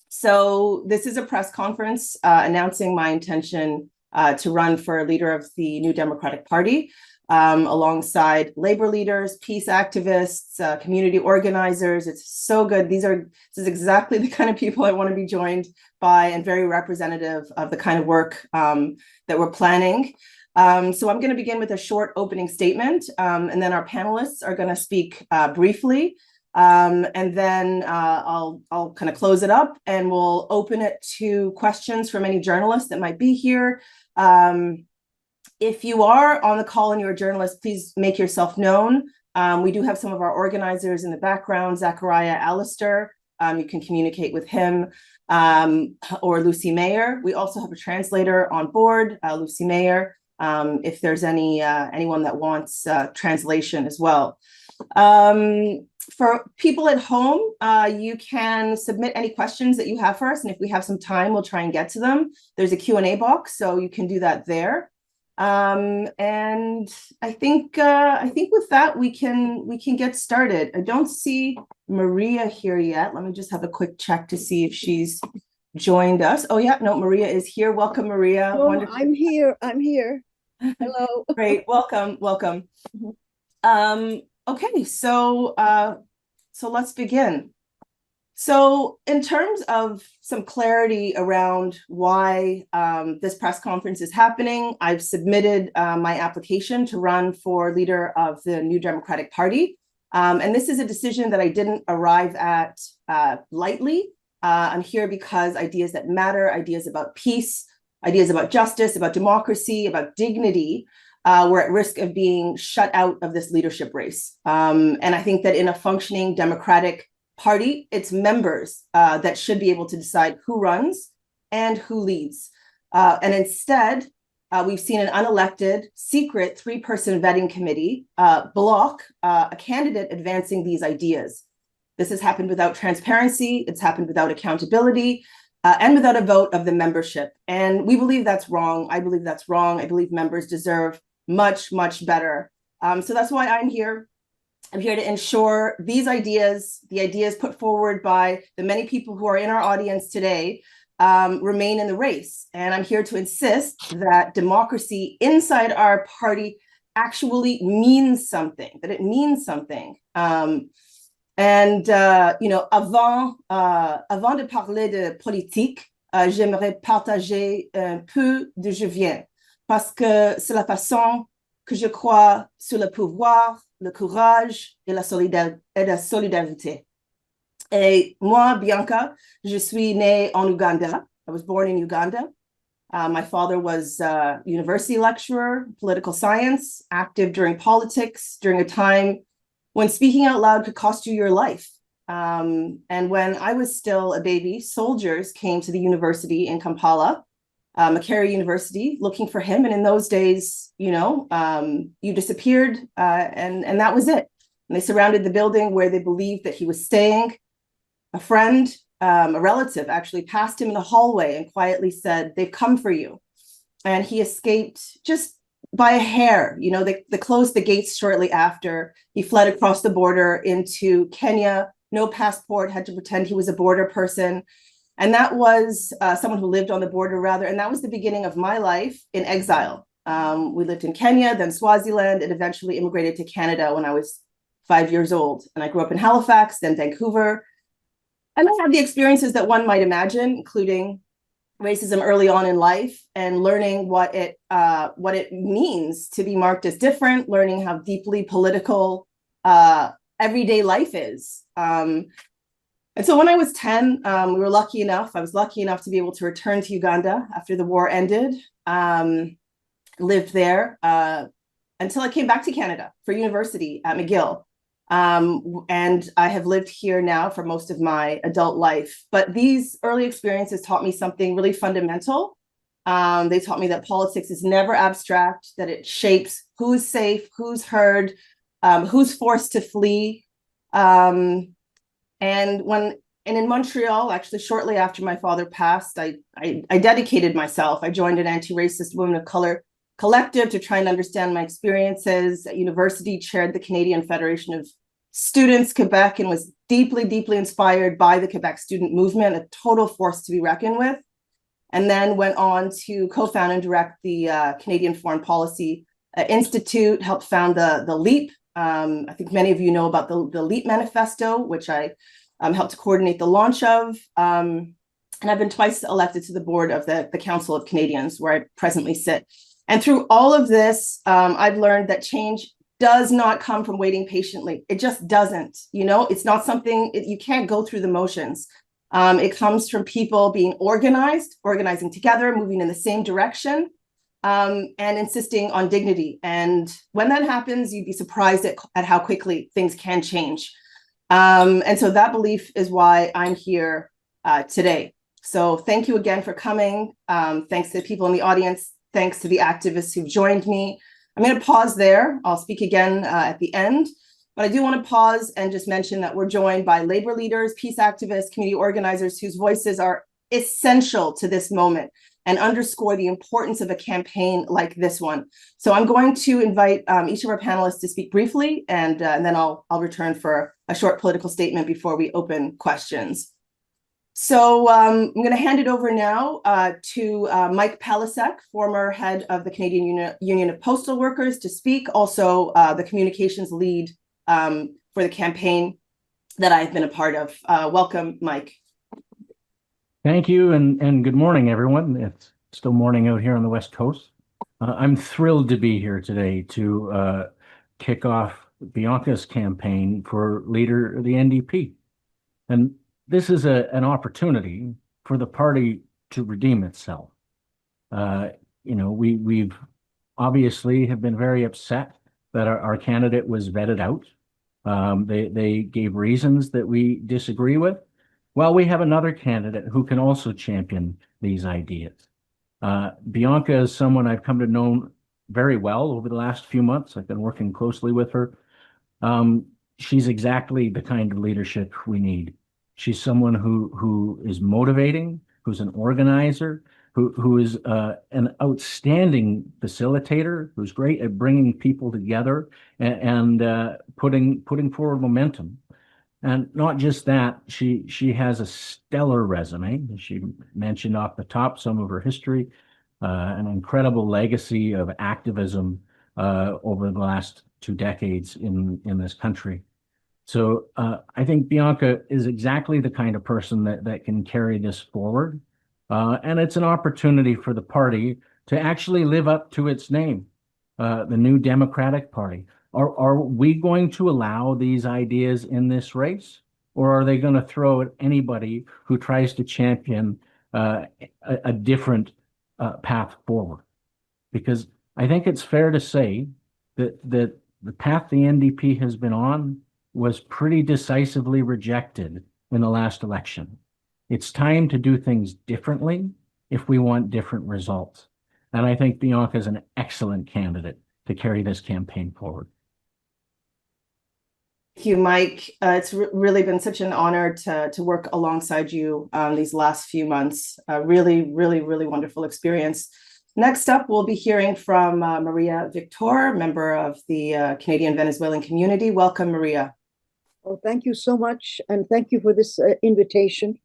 So this is a press conference announcing my intention to run for leader of the New Democratic Party, alongside labor leaders, peace activists, community organizers. It's so good. This is exactly the kind of people I want to be joined by, and very representative of the kind of work that we're planning. So I'm going to begin with a short opening statement, and then our panelists are going to speak briefly. And then I'll kind of close it up, and we'll open it to questions from any journalists that might be here. If you are on the call and you're a journalist, please make yourself known. We do have some of our organizers in the background, Zachariah Alistair. You can communicate with him, or Lucy Mayer. We also have a translator on board, Lucy Mayer, if there's anyone that wants translation as well. For people at home, you can submit any questions that you have for us, and if we have some time, we'll try and get to them. There's a Q&A box, so you can do that there. And I think with that we can get started. I don't see Maria here yet. Let me just have a quick check to see if she's joined us. Oh yeah, no, Maria is here. Welcome, Maria. Oh, wonderful. I'm here. Hello. Great. Welcome. Okay, so let's begin. So in terms of some clarity around why this press conference is happening, I've submitted my application to run for leader of the New Democratic Party. And this is a decision that I didn't arrive at lightly. I'm here because ideas that matter, ideas about peace, ideas about justice, about democracy, about dignity, we're at risk of being shut out of this leadership race. And I think that in a functioning democratic party, it's members that should be able to decide who runs and who leads. And instead, we've seen an unelected, secret 3-person vetting committee block a candidate advancing these ideas. This has happened without transparency, it's happened without accountability, and without a vote of the membership. And we believe that's wrong. I believe that's wrong. I believe members deserve much, much better. So that's why I'm here. I'm here to ensure these ideas, the ideas put forward by the many people who are in our audience today, remain in the race. And I'm here to insist that democracy inside our party actually means something, that it means something. You know, avant de parler de politique, j'aimerais partager un peu d'où je viens, parce que c'est la façon que je crois sur le pouvoir, le courage et la solidarité. Et moi, Bianca, je suis née en Uganda. I was born in Uganda. My father was a university lecturer, political science, active during politics, during a time when speaking out loud could cost you your life. And when I was still a baby, soldiers came to the university in Kampala, Makerere University, looking for him. And in those days, you know, you disappeared, and that was it. And they surrounded the building where they believed that he was staying. A friend, a relative, actually passed him in the hallway and quietly said, "They've come for you." And he escaped just by a hair. You know, they closed the gates shortly after. He fled across the border into Kenya, no passport, had to pretend he was a border person. And that was someone who lived on the border, rather. And that was the beginning of my life in exile. We lived in Kenya, then Swaziland, and eventually immigrated to Canada when I was 5 years old. And I grew up in Halifax, then Vancouver. And I had the experiences that one might imagine, including racism early on in life, and learning what it means to be marked as different, learning how deeply political everyday life is. And so when I was 10, I was lucky enough to be able to return to Uganda after the war ended, lived there until I came back to Canada for university at McGill. And I have lived here now for most of my adult life. But these early experiences taught me something really fundamental. They taught me that politics is never abstract, that it shapes who's safe, who's heard, who's forced to flee. And in Montreal, actually shortly after my father passed, I dedicated myself. I joined an anti-racist women of color collective to try and understand my experiences. At university, chaired the Canadian Federation of Students Quebec and was deeply, deeply inspired by the Quebec student movement, a total force to be reckoned with. And then went on to co-found and direct the Canadian Foreign Policy Institute, helped found the LEAP. I think many of you know about the LEAP manifesto, which I helped to coordinate the launch of. And I've been twice elected to the board of the Council of Canadians, where I presently sit. And through all of this, I've learned that change does not come from waiting patiently. It just doesn't. It's not something, you can't go through the motions. It comes from people being organizing together, moving in the same direction, and insisting on dignity. And when that happens, you'd be surprised at how quickly things can change. And so that belief is why I'm here today. So thank you again for coming. Thanks to the people in the audience. Thanks to the activists who've joined me. I'm going to pause there. I'll speak again at the end. But I do want to pause and just mention that we're joined by labor leaders, peace activists, community organizers whose voices are essential to this moment and underscore the importance of a campaign like this one. So I'm going to invite each of our panelists to speak briefly, and then I'll return for a short political statement before we open questions. So I'm going to hand it over now to Mike Palasek, former head of the Canadian Union of Postal Workers, to speak, also the communications lead for the campaign that I've been a part of. Welcome, Mike. Thank you, and good morning, everyone. It's still morning out here on the West Coast. I'm thrilled to be here today to kick off Bianca's campaign for leader of the NDP. And this is an opportunity for the party to redeem itself. We've obviously have been very upset that our candidate was vetted out. They gave reasons that we disagree with. Well, we have another candidate who can also champion these ideas. Bianca is someone I've come to know very well over the last few months. I've been working closely with her. She's exactly the kind of leadership we need. She's someone who is motivating, who's an organizer, who is an outstanding facilitator, who's great at bringing people together and putting forward momentum. And not just that, she has a stellar resume. She mentioned off the top some of her history, an incredible legacy of activism over the last 2 decades in this country. So I think Bianca is exactly the kind of person that can carry this forward. And it's an opportunity for the party to actually live up to its name, the New Democratic Party. Are we going to allow these ideas in this race, or are they going to throw at anybody who tries to champion a different path forward? Because I think it's fair to say that the path the NDP has been on was pretty decisively rejected in the last election. It's time to do things differently if we want different results. And I think Bianca is an excellent candidate to carry this campaign forward. Thank you, Mike. It's really been such an honor to work alongside you these last few months. Really, really, really wonderful experience. Next up, we'll be hearing from Maria Victor, member of the Canadian Venezuelan community. Welcome, Maria. Oh, thank you so much. And thank you for this invitation.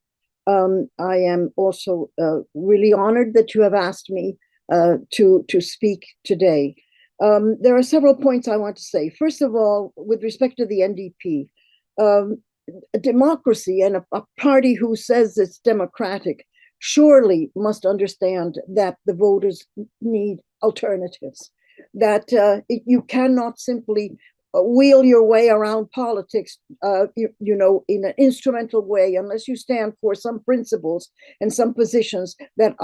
I am also really honored that you have asked me to speak today. There are several points I want to say. First of all, with respect to the NDP, a democracy and a party who says it's democratic surely must understand that the voters need alternatives, that you cannot simply wheel your way around politics, in an instrumental way, unless you stand for some principles and some positions that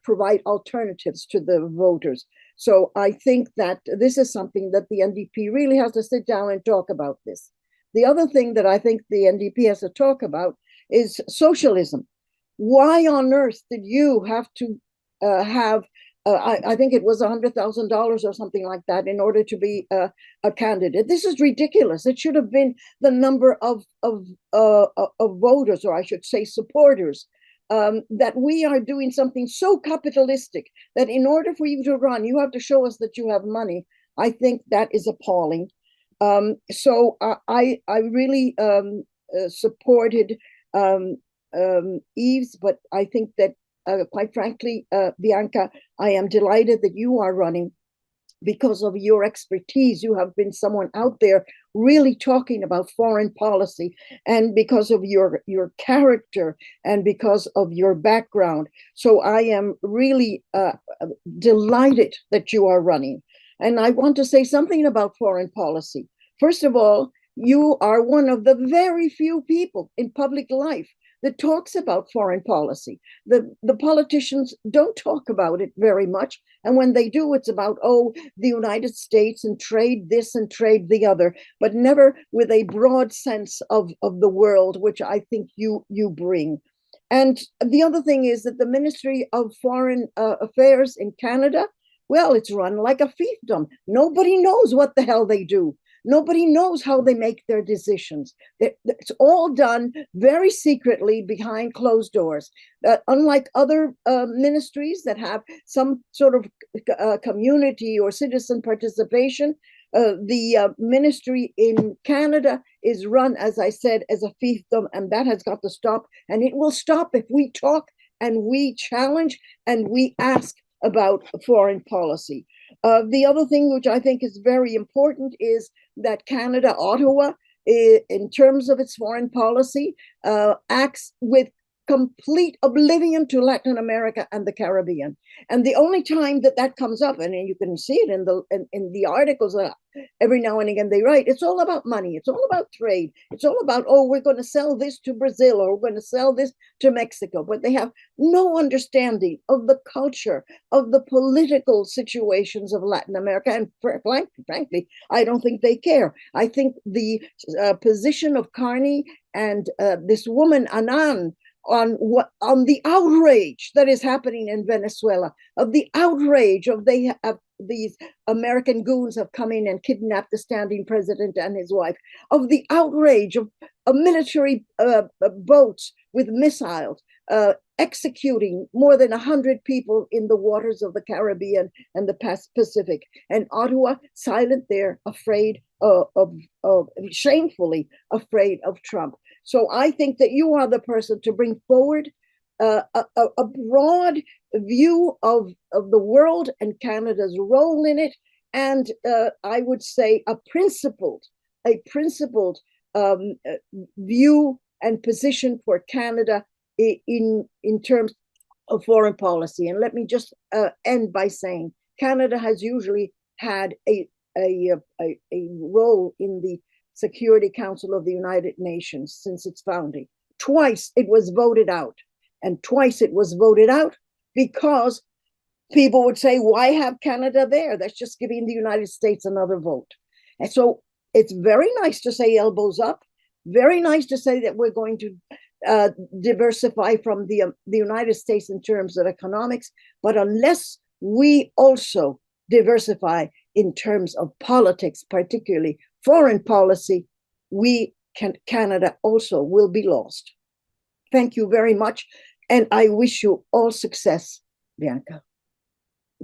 provide alternatives to the voters. So I think that this is something that the NDP really has to sit down and talk about this. The other thing that I think the NDP has to talk about is socialism. Why on earth did you have to have I think it was $100,000 or something like that in order to be a candidate? This is ridiculous. It should have been the number of voters, or I should say supporters, that we are doing something so capitalistic that in order for you to run, you have to show us that you have money. I think that is appalling. I really supported Yves, but I think that quite frankly, Bianca, I am delighted that you are running because of your expertise. You have been someone out there really talking about foreign policy, and because of your character and because of your background. So I am really delighted that you are running. And I want to say something about foreign policy. First of all, you are one of the very few people in public life that talks about foreign policy. The politicians don't talk about it very much. And when they do, it's about, oh, the United States and trade this and trade the other, but never with a broad sense of the world, which I think you bring. And the other thing is that the Ministry of Foreign Affairs in Canada, well, it's run like a fiefdom. Nobody knows what the hell they do. Nobody knows how they make their decisions. It's all done very secretly behind closed doors. Unlike other ministries that have some sort of community or citizen participation, the ministry in Canada is run, as I said, as a fiefdom, and that has got to stop. And it will stop if we talk and we challenge and we ask about foreign policy. The other thing which I think is very important is that Canada, Ottawa, in terms of its foreign policy, acts with complete oblivion to Latin America and the Caribbean. And the only time that comes up, and you can see it in the articles every now and again they write, it's all about money, it's all about trade, it's all about, oh, we're going to sell this to Brazil or we're going to sell this to Mexico. But they have no understanding of the culture, of the political situations of Latin America. And frankly, I don't think they care. I think the position of Carney and this woman, Annan, on the outrage that is happening in Venezuela, of the outrage of these American goons have come in and kidnapped the standing president and his wife, of the outrage of military boats with missiles executing more than 100 people in the waters of the Caribbean and the Pacific. And Ottawa silent there, afraid of shamefully afraid of Trump. So I think that you are the person to bring forward a broad view of the world and Canada's role in it, and I would say a principled view and position for Canada in terms of foreign policy. And let me just end by saying Canada has usually had a role in the Security Council of the United Nations since its founding. Twice it was voted out, and twice it was voted out because people would say, why have Canada there? That's just giving the United States another vote. And so it's very nice to say elbows up, very nice to say that we're going to diversify from the United States in terms of economics, but unless we also diversify in terms of politics, particularly foreign policy, Canada also will be lost. Thank you very much, and I wish you all success, Bianca.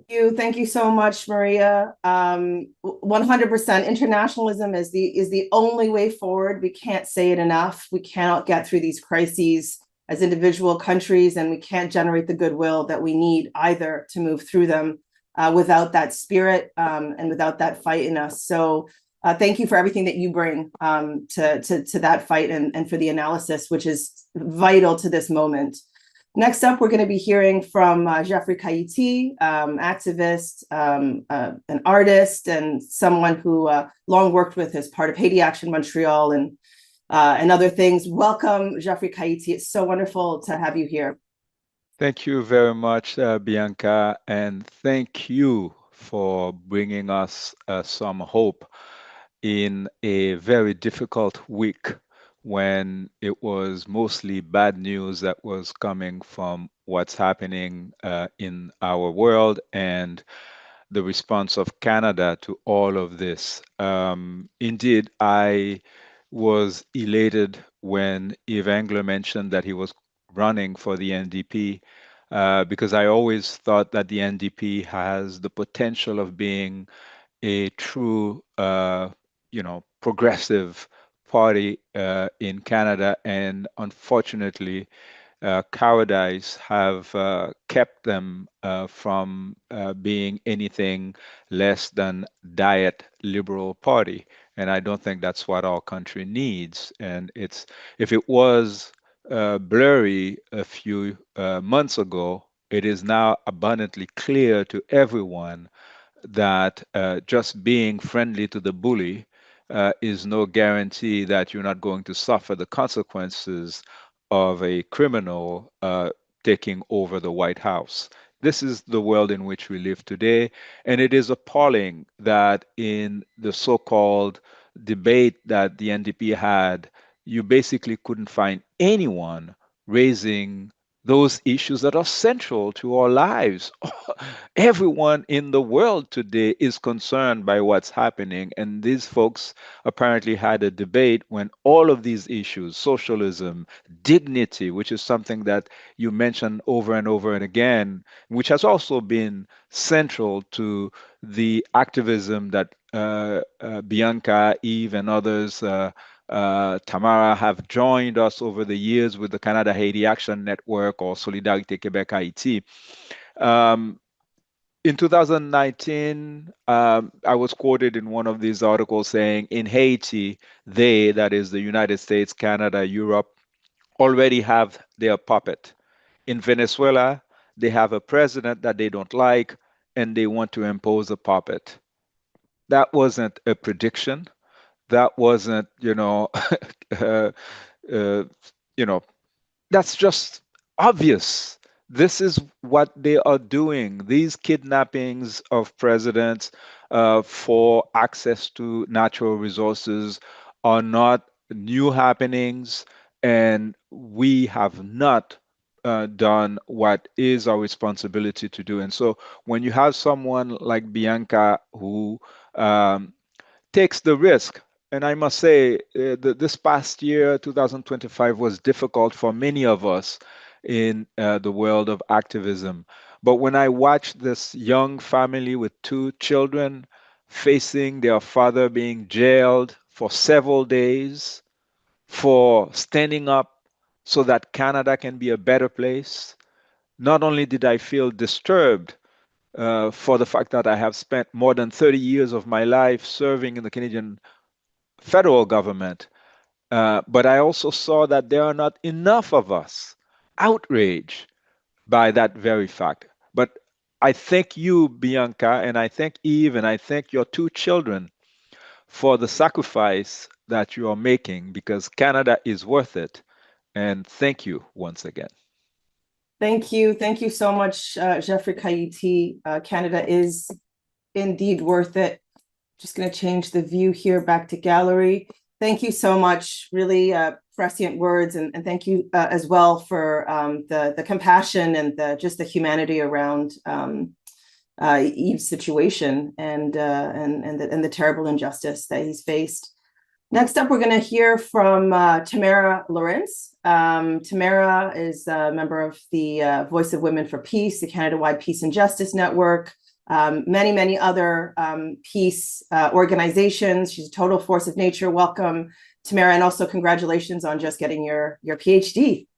Thank you so much, Maria. 100% internationalism is the only way forward. We can't say it enough. We cannot get through these crises as individual countries, and we can't generate the goodwill that we need either to move through them without that spirit and without that fight in us. So thank you for everything that you bring to that fight and for the analysis, which is vital to this moment. Next up, we're going to be hearing from Geoffrey Kaiti, activist, an artist, and someone who long worked with as part of Haiti Action Montreal and other things. Welcome, Geoffrey Kaiti. It's so wonderful to have you here. Thank you very much, Bianca, and thank you for bringing us some hope in a very difficult week when it was mostly bad news that was coming from what's happening in our world and the response of Canada to all of this. Indeed, I was elated when Yves Engler mentioned that he was running for the NDP because I always thought that the NDP has the potential of being a true progressive party in Canada, and unfortunately, cowardice have kept them from being anything less than diet liberal party. And I don't think that's what our country needs. And if it was blurry a few months ago, it is now abundantly clear to everyone that just being friendly to the bully is no guarantee that you're not going to suffer the consequences of a criminal taking over the White House. This is the world in which we live today, and it is appalling that in the so-called debate that the NDP had, you basically couldn't find anyone raising those issues that are central to our lives. Everyone in the world today is concerned by what's happening, and these folks apparently had a debate when all of these issues, socialism, dignity, which is something that you mentioned over and over and again, which has also been central to the activism that Bianca, Yves, and others, Tamara, have joined us over the years with the Canada Haiti Action Network or Solidarité Québec Haïti. In 2019, I was quoted in one of these articles saying, in Haiti, they, that is the United States, Canada, Europe, already have their puppet. In Venezuela, they have a president that they don't like, and they want to impose a puppet. That wasn't a prediction. That wasn't, uh, you know, that's just obvious. This is what they are doing. These kidnappings of presidents for access to natural resources are not new happenings, and we have not done what is our responsibility to do. And so when you have someone like Bianca who takes the risk. And I must say, this past year, 2025, was difficult for many of us in the world of activism. But when I watched this young family with two children facing their father being jailed for several days for standing up so that Canada can be a better place, not only did I feel disturbed for the fact that I have spent more than 30 years of my life serving in the Canadian federal government, but I also saw that there are not enough of us outraged by that very fact. But I thank you, Bianca, and I thank Yves, and I thank your two children for the sacrifice that you are making, because Canada is worth it. And thank you once again. Thank you. Thank you so much, Jeffrey Kaiti. Canada is indeed worth it. Just going to change the view here back to gallery. Thank you so much. Really prescient words. And thank you as well for the compassion and just the humanity around Yves' situation and the terrible injustice that he's faced. Next up, we're going to hear from Tamara Lawrence. Tamara is a member of the Voice of Women for Peace, the Canada-wide Peace and Justice Network, many other peace organizations. She's a total force of nature. Welcome, Tamara, and also congratulations on just getting your PhD.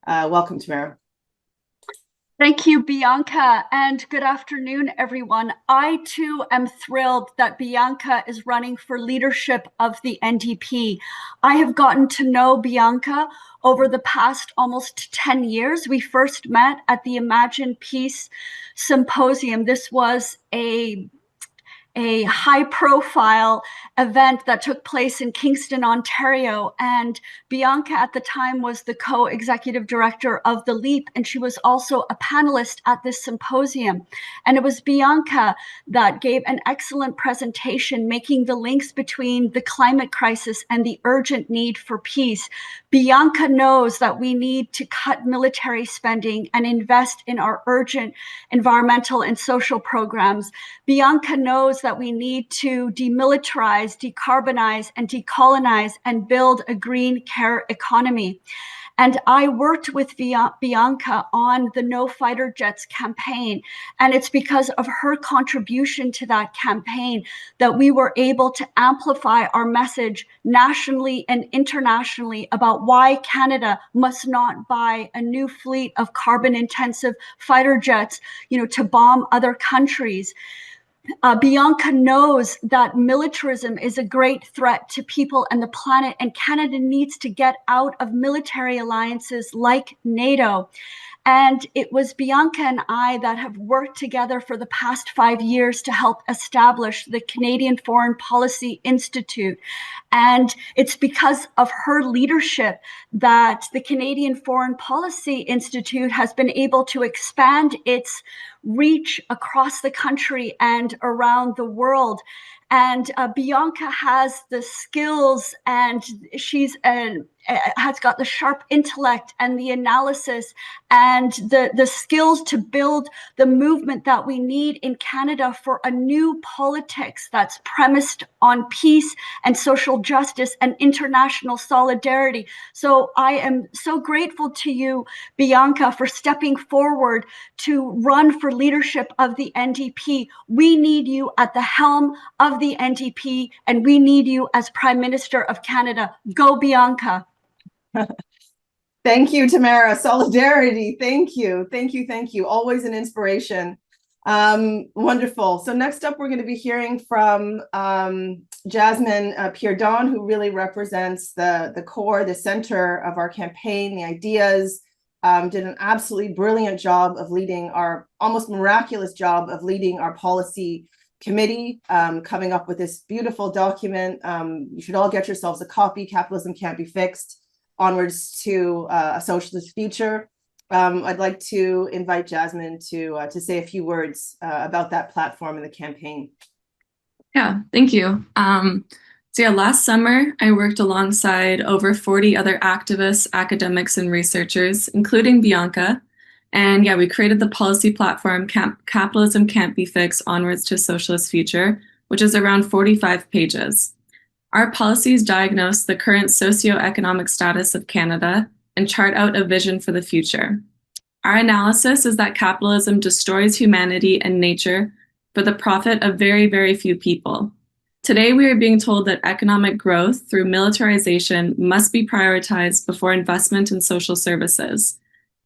Welcome, Tamara. Thank you, Bianca, and good afternoon, everyone. I too am thrilled that Bianca is running for leadership of the NDP. I have gotten to know Bianca over the past almost 10 years. We first met at the Imagine Peace Symposium. This was a high-profile event that took place in Kingston, Ontario. And Bianca at the time was the co-executive director of The Leap, and she was also a panelist at this symposium. And it was Bianca that gave an excellent presentation making the links between the climate crisis and the urgent need for peace. Bianca knows that we need to cut military spending and invest in our urgent environmental and social programs. Bianca knows that we need to demilitarize, decarbonize, and decolonize and build a green care economy. And I worked with Bianca on the No Fighter Jets campaign. And it's because of her contribution to that campaign that we were able to amplify our message nationally and internationally about why Canada must not buy a new fleet of carbon-intensive fighter jets, to bomb other countries. Bianca knows that militarism is a great threat to people and the planet, and Canada needs to get out of military alliances like NATO. And it was Bianca and I that have worked together for the past 5 years to help establish the Canadian Foreign Policy Institute. And it's because of her leadership that the Canadian Foreign Policy Institute has been able to expand its reach across the country and around the world. And Bianca has the skills, and she's has got the sharp intellect and the analysis and the skills to build the movement that we need in Canada for a new politics that's premised on peace and social justice and international solidarity. So I am so grateful to you, Bianca, for stepping forward to run for leadership of the NDP. We need you at the helm of the NDP, and we need you as Prime Minister of Canada. Go, Bianca. Thank you, Tamara. Solidarity. Thank you. Thank you. Thank you. Always an inspiration. Wonderful. So next up, we're going to be hearing from Jasmine Pierre-Don, who really represents the core, the center of our campaign, the ideas, did an absolutely brilliant job of leading our almost miraculous job of leading our policy committee, coming up with this beautiful document. You should all get yourselves a copy. Capitalism Can't Be Fixed: Onwards to a Socialist Future. I'd like to invite Jasmine to say a few words about that platform and the campaign. Yeah, thank you. Last summer, I worked alongside over 40 other activists, academics, and researchers, including Bianca. And we created the policy platform, Capitalism Can't Be Fixed: Onwards to a Socialist Future, which is around 45 pages. Our policies diagnose the current socioeconomic status of Canada and chart out a vision for the future. Our analysis is that capitalism destroys humanity and nature for the profit of very, very few people. Today, we are being told that economic growth through militarization must be prioritized before investment in social services.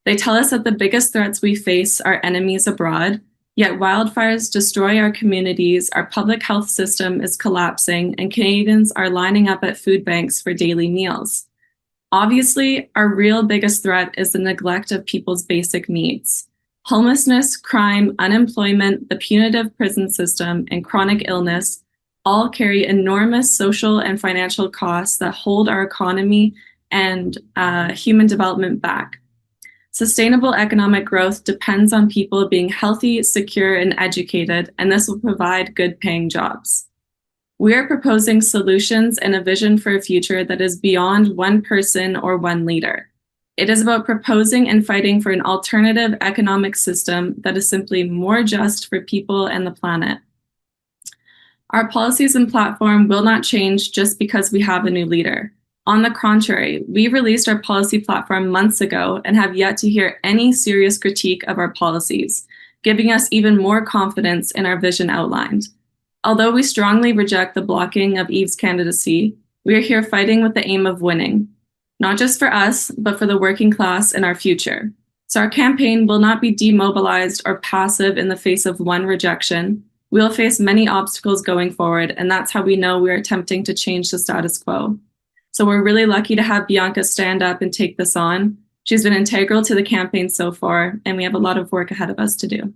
They tell us that the biggest threats we face are enemies abroad, yet wildfires destroy our communities, our public health system is collapsing, and Canadians are lining up at food banks for daily meals. Obviously, our real biggest threat is the neglect of people's basic needs. Homelessness, crime, unemployment, the punitive prison system, and chronic illness all carry enormous social and financial costs that hold our economy and human development back. Sustainable economic growth depends on people being healthy, secure, and educated, and this will provide good-paying jobs. We are proposing solutions and a vision for a future that is beyond one person or one leader. It is about proposing and fighting for an alternative economic system that is simply more just for people and the planet. Our policies and platform will not change just because we have a new leader. On the contrary, we released our policy platform months ago and have yet to hear any serious critique of our policies, giving us even more confidence in our vision outlined. Although we strongly reject the blocking of Yves' candidacy, we are here fighting with the aim of winning, not just for us, but for the working class and our future. So our campaign will not be demobilized or passive in the face of one rejection. We will face many obstacles going forward, and that's how we know we are attempting to change the status quo. So we're really lucky to have Bianca stand up and take this on. She's been integral to the campaign so far, and we have a lot of work ahead of us to do.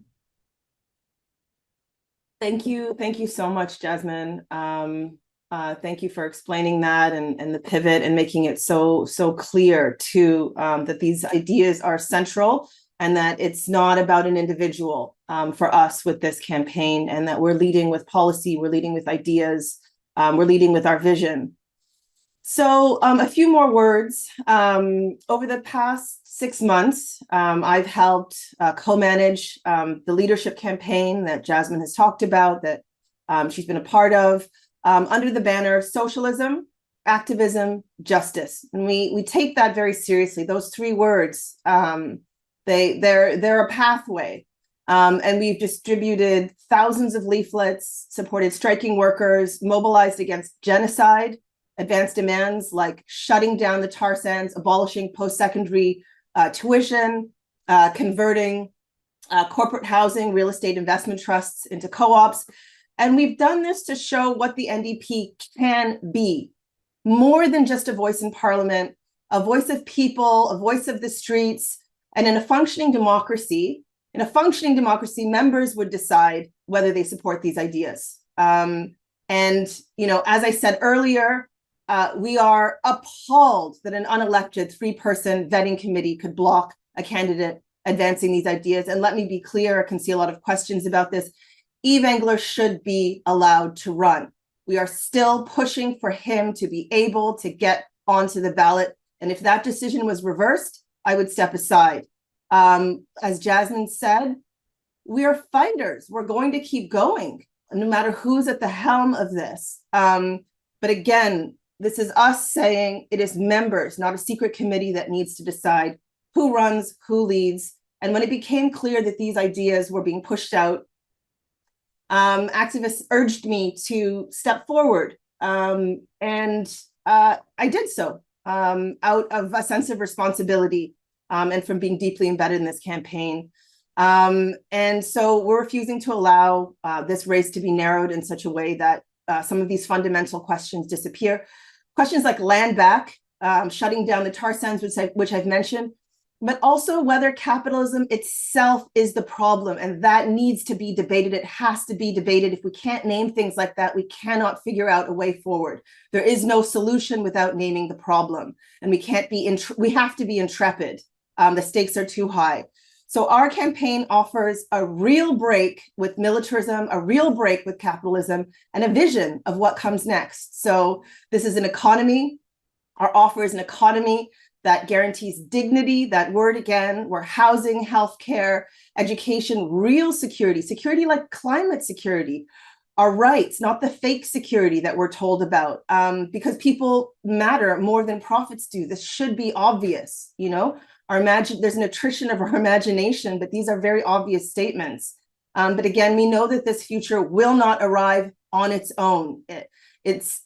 Thank you. Thank you so much, Jasmine. Thank you for explaining that and the pivot and making it so clear too, that these ideas are central and that it's not about an individual for us with this campaign, and that we're leading with policy, we're leading with ideas, we're leading with our vision. So a few more words. Over the past 6 months, I've helped co-manage the leadership campaign that Jasmine has talked about, that she's been a part of, under the banner Socialism, activism, justice. And we take that very seriously. Those three words, they're a pathway. And we've distributed thousands of leaflets, supported striking workers, mobilized against genocide, advanced demands like shutting down the tar sands, abolishing post-secondary tuition, converting corporate housing, real estate investment trusts into co-ops. And we've done this to show what the NDP can be. More than just a voice in parliament, a voice of people, a voice of the streets. And in a functioning democracy, members would decide whether they support these ideas. And, as I said earlier, we are appalled that an unelected three-person vetting committee could block a candidate advancing these ideas. And let me be clear, I can see a lot of questions about this. Yves Engler should be allowed to run. We are still pushing for him to be able to get onto the ballot. And if that decision was reversed, I would step aside. As Jasmine said, we are fighters. We're going to keep going, no matter who's at the helm of this. But again, this is us saying it is members, not a secret committee, that needs to decide who runs, who leads. And when it became clear that these ideas were being pushed out, activists urged me to step forward. And I did so out of a sense of responsibility and from being deeply embedded in this campaign. And so we're refusing to allow this race to be narrowed in such a way that some of these fundamental questions disappear. Questions like land back, shutting down the tar sands, which I've mentioned, but also whether capitalism itself is the problem, and that needs to be debated. It has to be debated. If we can't name things like that, we cannot figure out a way forward. There is no solution without naming the problem, and we have to be intrepid. The stakes are too high. So our campaign offers a real break with militarism, a real break with capitalism, and a vision of what comes next. So this is an economy. Our offer is an economy that guarantees dignity, that word again, where housing, healthcare, education, real security, security like climate security, are rights, not the fake security that we're told about, because people matter more than profits do. This should be obvious, there's an attrition of our imagination, but these are very obvious statements. But again, we know that this future will not arrive on its own. It's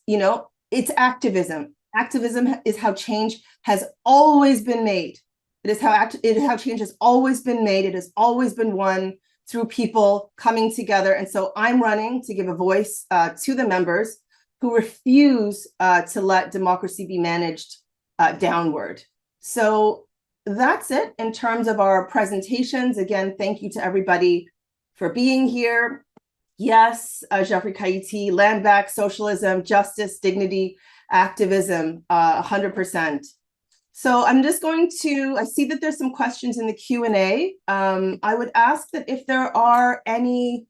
activism. Activism is how change has always been made. It is how change has always been made. It has always been won through people coming together. And so I'm running to give a voice to the members who refuse to let democracy be managed downward. So that's it in terms of our presentations. Again, thank you to everybody for being here. Yes, Geoffrey Kaiti, land back, socialism, justice, dignity, activism, 100%. So I'm just going to, I see that there's some questions in the Q&A. I would ask that if there are any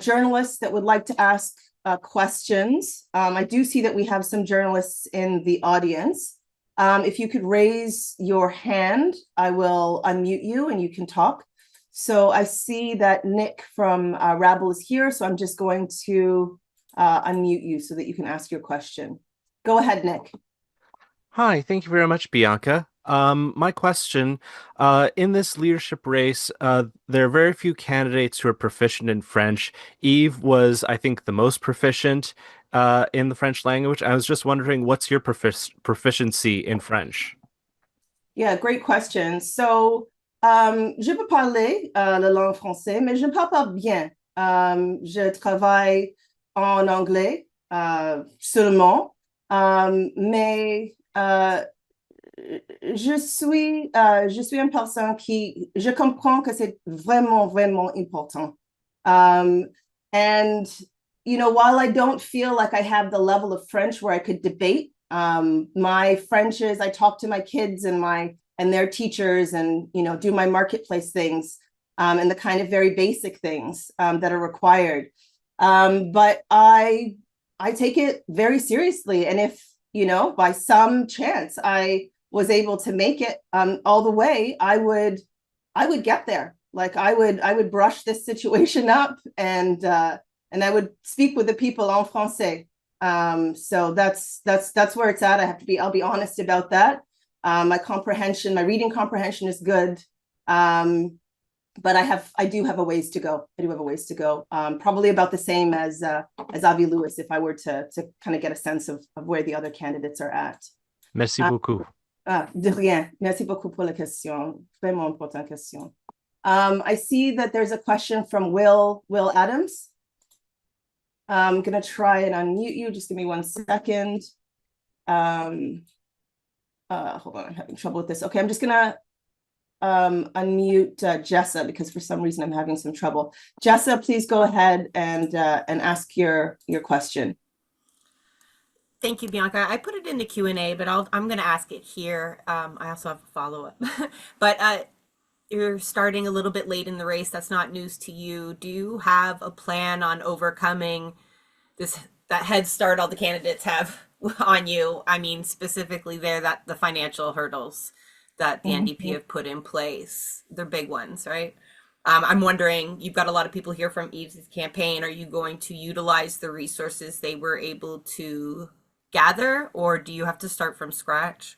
journalists that would like to ask questions, I do see that we have some journalists in the audience. If you could raise your hand, I will unmute you and you can talk. So I see that Nick from Rabble is here, so I'm just going to unmute you so that you can ask your question. Go ahead, Nick. Hi, thank you very much, Bianca. My question, in this leadership race, there are very few candidates who are proficient in French. Yves was, I think, the most proficient in the French language. I was just wondering, what's your proficiency in French? Yeah, great question. So, je peux parler la langue française, mais je ne parle pas bien. Je travaille en anglais seulement, mais je suis une personne qui, je comprends que c'est vraiment, vraiment important. And, while I don't feel like I have the level of French where I could debate, my French is, I talk to my kids and their teachers and, do my marketplace things and the kind of very basic things that are required. But I take it very seriously. And if, by some chance I was able to make it all the way, I would get there. Like I would brush this situation up and I would speak with the people en français. So that's where it's at. I'll be honest about that. My reading comprehension is good. But I do have a ways to go. Probably about the same as Avi Lewis, if I were to kind of get a sense of where the other candidates are at. Merci beaucoup. De rien. Merci beaucoup pour la question. Vraiment importante question. I see that there's a question from Will Adams. I'm gonna try and unmute you. Just give me 1 second. Hold on, I'm having trouble with this. Okay, I'm just gonna unmute Jessa, because for some reason I'm having some trouble. Jessa, please go ahead and ask your question. Thank you, Bianca. I put it in the Q&A, but I'm going to ask it here. I also have a follow-up. But you're starting a little bit late in the race. That's not news to you. Do you have a plan on overcoming that head start all the candidates have on you? I mean, specifically the financial hurdles that the NDP have put in place. They're big ones, right? I'm wondering, you've got a lot of people here from Yves' campaign. Are you going to utilize the resources they were able to gather, or do you have to start from scratch?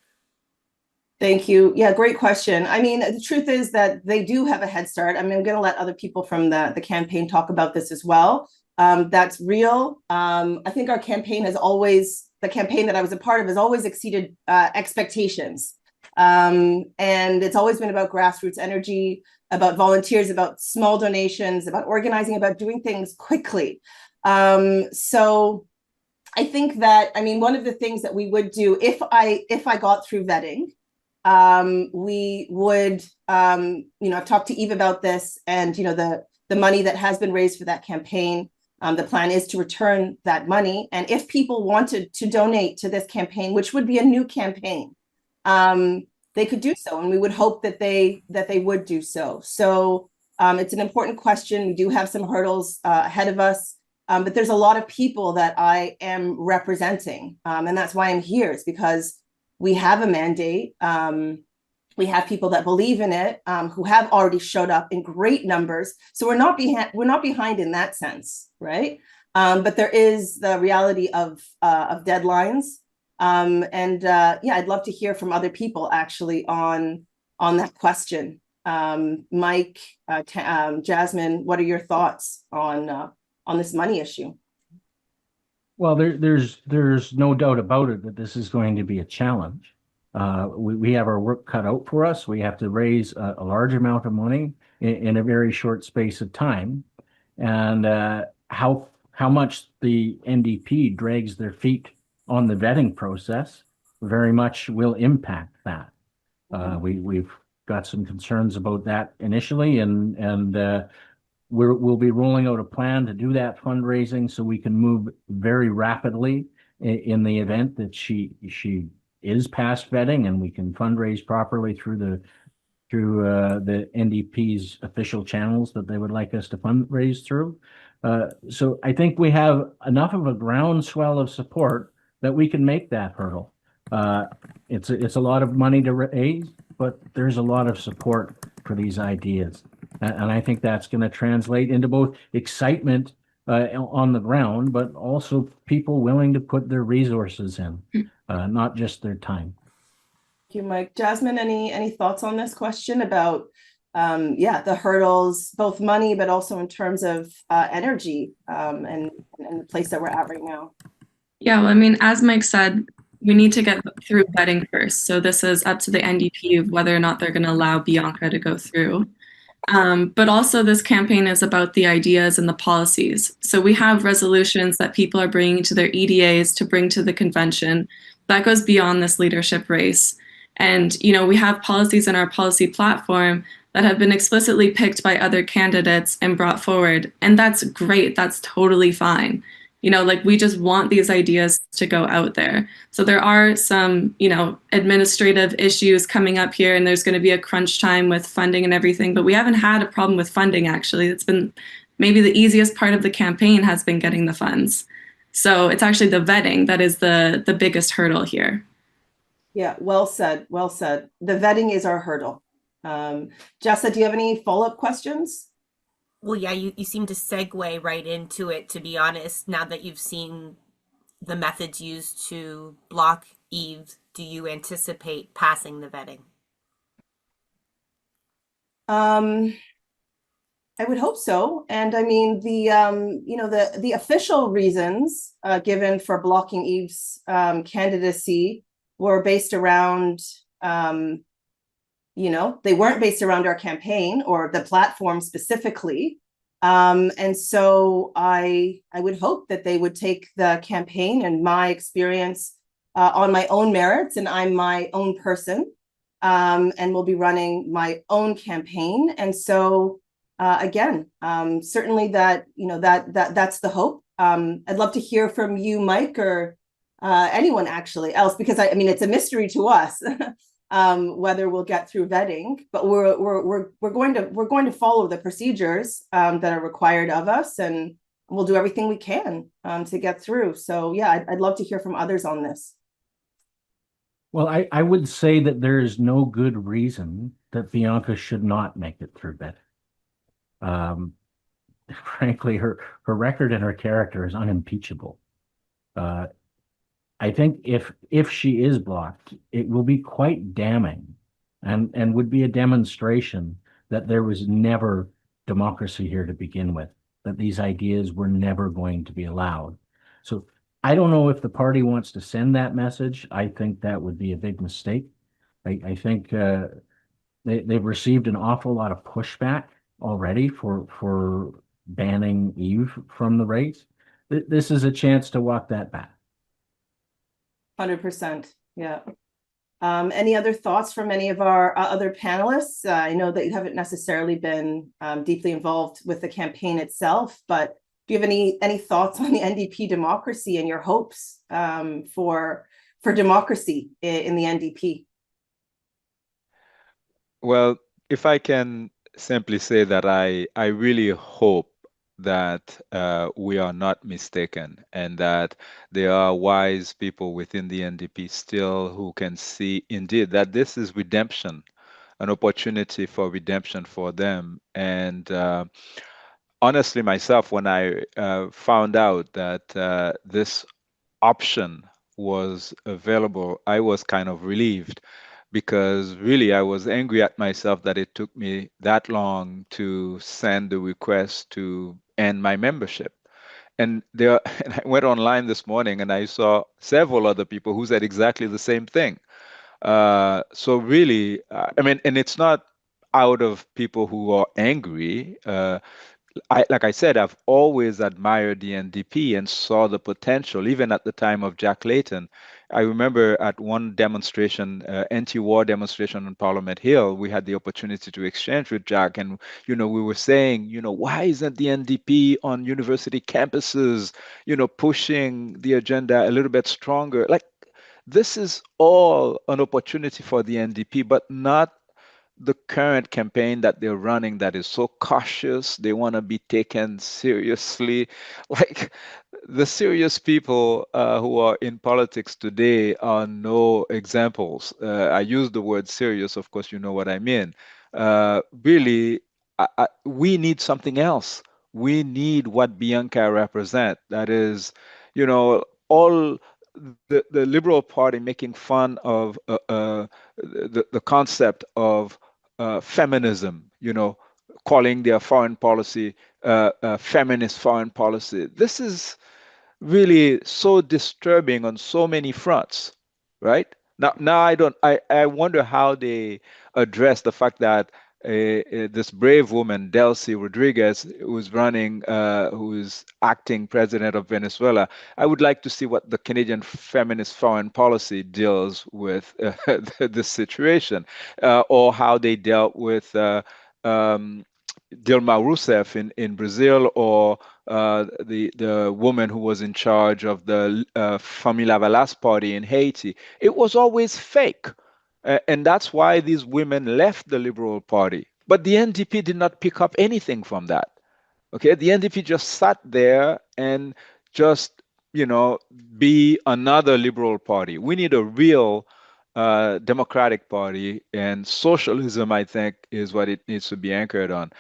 Thank you. Yeah, great question. I mean, the truth is that they do have a head start. I mean, I'm going to let other people from the campaign talk about this as well. That's real. I think our campaign the campaign that I was a part of has always exceeded expectations. And it's always been about grassroots energy, about volunteers, about small donations, about organizing, about doing things quickly. So I think that, I mean, one of the things that we would do if I got through vetting, we would, I've talked to Yves about this, and, the money that has been raised for that campaign, the plan is to return that money. And if people wanted to donate to this campaign, which would be a new campaign, they could do so. And we would hope that they would do so. So it's an important question. We do have some hurdles ahead of us. But there's a lot of people that I am representing. And that's why I'm here, is because we have a mandate. We have people that believe in it, who have already showed up in great numbers. So we're not behind in that sense, right? But there is the reality of deadlines. I'd love to hear from other people actually on that question. Mike, Jasmine, what are your thoughts on this money issue? Well, there's no doubt about it that this is going to be a challenge. We have our work cut out for us. We have to raise a large amount of money in a very short space of time. And how much the NDP drags their feet on the vetting process very much will impact that. We've got some concerns about that initially, and we'll be rolling out a plan to do that fundraising so we can move very rapidly in the event that she is past vetting, and we can fundraise properly through the NDP's official channels that they would like us to fundraise through. So I think we have enough of a groundswell of support that we can make that hurdle. It's a lot of money to raise, but there's a lot of support for these ideas. And I think that's going to translate into both excitement on the ground, but also people willing to put their resources in, not just their time. Thank you, Mike. Jasmine, any thoughts on this question about the hurdles, both money, but also in terms of energy, and the place that we're at right now? Yeah, well, I mean, as Mike said, we need to get through vetting first. So this is up to the NDP of whether or not they're going to allow Bianca to go through. But also this campaign is about the ideas and the policies. So we have resolutions that people are bringing to their EDAs to bring to the convention. That goes beyond this leadership race. And, we have policies in our policy platform that have been explicitly picked by other candidates and brought forward. And that's great. That's totally fine. We just want these ideas to go out there. So there are some, administrative issues coming up here, and there's going to be a crunch time with funding and everything, but we haven't had a problem with funding, actually. It's been maybe the easiest part of the campaign has been getting the funds. So it's actually the vetting that is the biggest hurdle here. Yeah, well said, well said. The vetting is our hurdle. Jessa, do you have any follow-up questions? Well, yeah, you seem to segue right into it, to be honest, now that you've seen the methods used to block Yves, do you anticipate passing the vetting? I would hope so. And I mean, the official reasons given for blocking Yves' candidacy were based around, they weren't based around our campaign or the platform specifically. And so I would hope that they would take the campaign and my experience on my own merits, and I'm my own person, and will be running my own campaign. And so again, certainly that's the hope. I'd love to hear from you, Mike, or anyone actually else, because I mean, it's a mystery to us whether we'll get through vetting, but we're going to follow the procedures that are required of us, and we'll do everything we can to get through. So yeah, I'd love to hear from others on this. Well, I would say that there is no good reason that Bianca should not make it through vetting. Frankly, her record and her character is unimpeachable. I think if she is blocked, it will be quite damning, and would be a demonstration that there was never democracy here to begin with, that these ideas were never going to be allowed. So I don't know if the party wants to send that message. I think that would be a big mistake. I think they've received an awful lot of pushback already for banning Yves from the race. This is a chance to walk that back. 100%. Yeah. Any other thoughts from any of our other panelists? I know that you haven't necessarily been deeply involved with the campaign itself, but do you have any thoughts on the NDP democracy and your hopes for democracy in the NDP? Well, if I can simply say that I really hope that we are not mistaken, and that there are wise people within the NDP still who can see indeed that this is redemption, an opportunity for redemption for them. And honestly, myself, when I found out that this option was available, I was kind of relieved, because really I was angry at myself that it took me that long to send the request to end my membership. And and I went online this morning and I saw several other people who said exactly the same thing. So really, I mean, and it's not out of people who are angry. Like I said, I've always admired the NDP and saw the potential, even at the time of Jack Layton. I remember at one demonstration, anti-war demonstration on Parliament Hill, we had the opportunity to exchange with Jack, and we were saying, why isn't the NDP on university campuses, pushing the agenda a little bit stronger? Like, this is all an opportunity for the NDP, but not the current campaign that they're running, that is so cautious. They want to be taken seriously. Like, the serious people who are in politics today are no examples. I use the word serious, of course, you know what I mean. Really, we need something else. We need what Bianca represent. That is, all the Liberal Party making fun of the concept of feminism, calling their foreign policy feminist foreign policy. This is really so disturbing on so many fronts, right? Now I wonder how they address the fact that this brave woman, Delcy Rodriguez, who is acting president of Venezuela. I would like to see what the Canadian feminist foreign policy deals with this situation, or how they dealt with Dilma Rousseff in Brazil, or the woman who was in charge of the Famille Avalas party in Haiti. It was always fake. And that's why these women left the Liberal Party. But the NDP did not pick up anything from that. Okay, the NDP just sat there and just, be another Liberal Party. We need a real Democratic Party, and socialism, I think, is what it needs to be anchored on.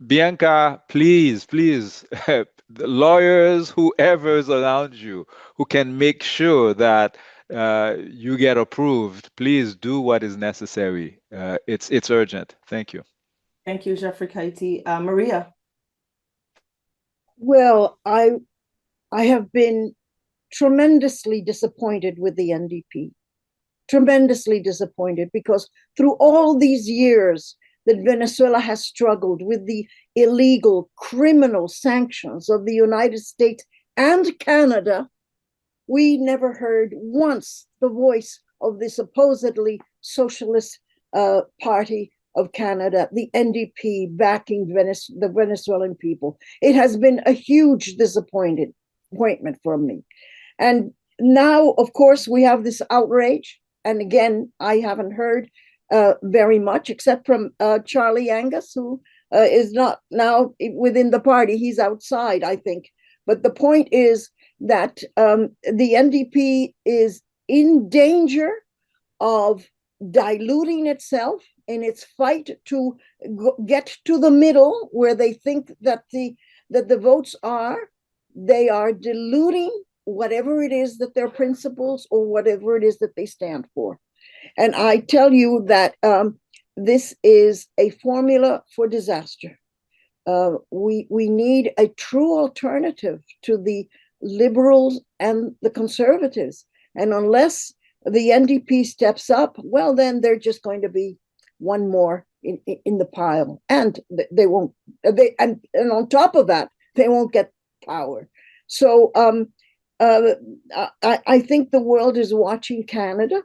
Bianca, please, please, the lawyers, whoever is around you, who can make sure that you get approved, please do what is necessary. It's urgent. Thank you. Thank you, Jeffrey Kaiti. Maria. Well, I have been tremendously disappointed with the NDP, tremendously disappointed, because through all these years that Venezuela has struggled with the illegal criminal sanctions of the United States and Canada, we never heard once the voice of the supposedly socialist party of Canada, the NDP, backing the Venezuelan people. It has been a huge disappointment for me. And now, of course, we have this outrage. And again, I haven't heard very much, except from Charlie Angus, who is not now within the party. He's outside, I think. But the point is that the NDP is in danger of diluting itself in its fight to get to the middle where they think that the votes are. They are diluting whatever it is that their principles or whatever it is that they stand for. And I tell you that this is a formula for disaster. We need a true alternative to the liberals and the conservatives. And unless the NDP steps up, well, then they're just going to be one more in the pile. And they won't, and on top of that, they won't get power. So I think the world is watching Canada.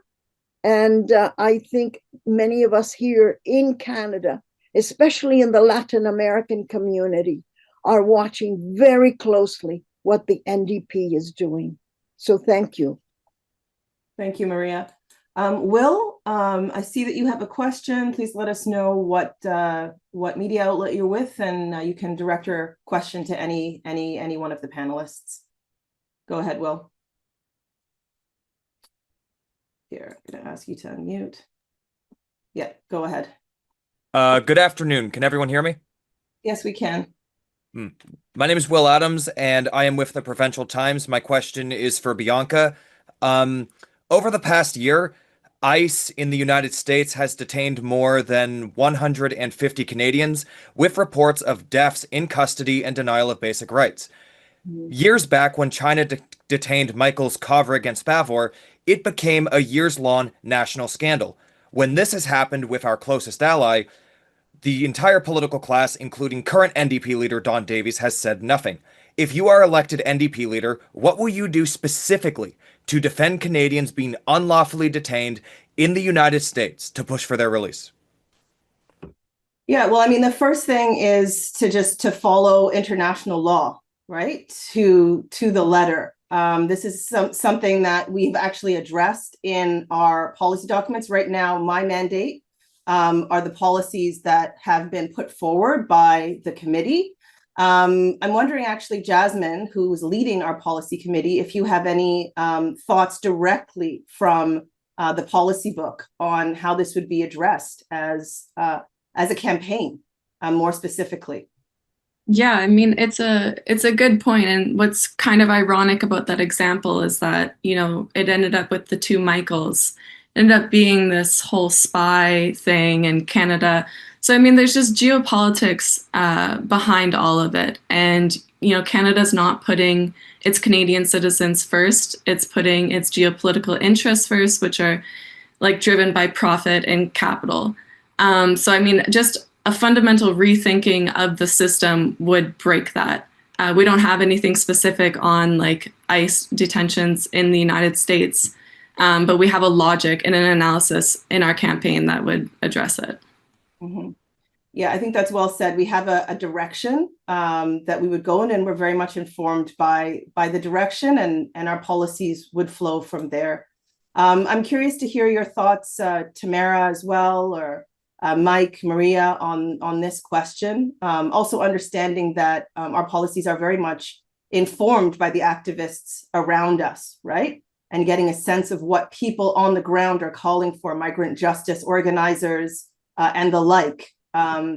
And I think many of us here in Canada, especially in the Latin American community, are watching very closely what the NDP is doing. So thank you. Thank you, Maria. Will, I see that you have a question. Please let us know what media outlet you're with, and you can direct your question to any one of the panelists. Go ahead, Will. Here, I'm going to ask you to unmute. Yeah, go ahead. Good afternoon. Can everyone hear me? Yes, we can. My name is Will Adams, and I am with the Provincial Times. My question is for Bianca. Over the past year, ICE in the United States has detained more than 150 Canadians, with reports of deaths in custody and denial of basic rights. Years back, when China detained Michaels, Kovrig, and Spavor, it became a years-long national scandal. When this has happened with our closest ally, the entire political class, including current NDP leader Don Davies, has said nothing. If you are elected NDP leader, what will you do specifically to defend Canadians being unlawfully detained in the United States to push for their release? Yeah, well, I mean, the first thing is to follow international law, right? To the letter. This is something that we've actually addressed in our policy documents. Right now, my mandate are the policies that have been put forward by the committee. I'm wondering, actually, Jasmine, who's leading our policy committee, if you have any thoughts directly from the policy book on how this would be addressed as a campaign, more specifically. Yeah, I mean, it's a good point. And what's kind of ironic about that example is that, you know, it ended up with the two Michaels. It ended up being this whole spy thing in Canada. So, I mean, there's just geopolitics behind all of it. And, you know, Canada's not putting its Canadian citizens first. It's putting its geopolitical interests first, which are like driven by profit and capital. So, I mean, just a fundamental rethinking of the system would break that. We don't have anything specific on like ICE detentions in the United States, but we have a logic and an analysis in our campaign that would address it. Mm-hmm. Yeah, I think that's well said. We have a direction that we would go in, and we're very much informed by the direction, and our policies would flow from there. I'm curious to hear your thoughts, Tamara, as well, or Mike, Maria, on this question. Also understanding that our policies are very much informed by the activists around us, right? And getting a sense of what people on the ground are calling for, migrant justice organizers and the like.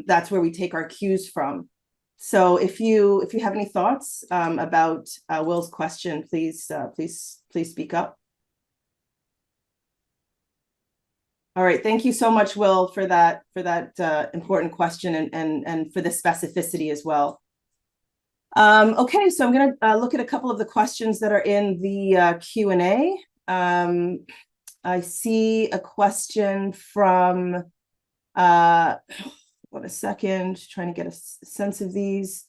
that's where we take our cues from. So if you have any thoughts about Will's question, please speak up. All right, thank you so much, Will, for that important question and for the specificity as well. Okay, so I'm going to look at a couple of the questions that are in the Q&A. I see a question from, what a second, trying to get a sense of these.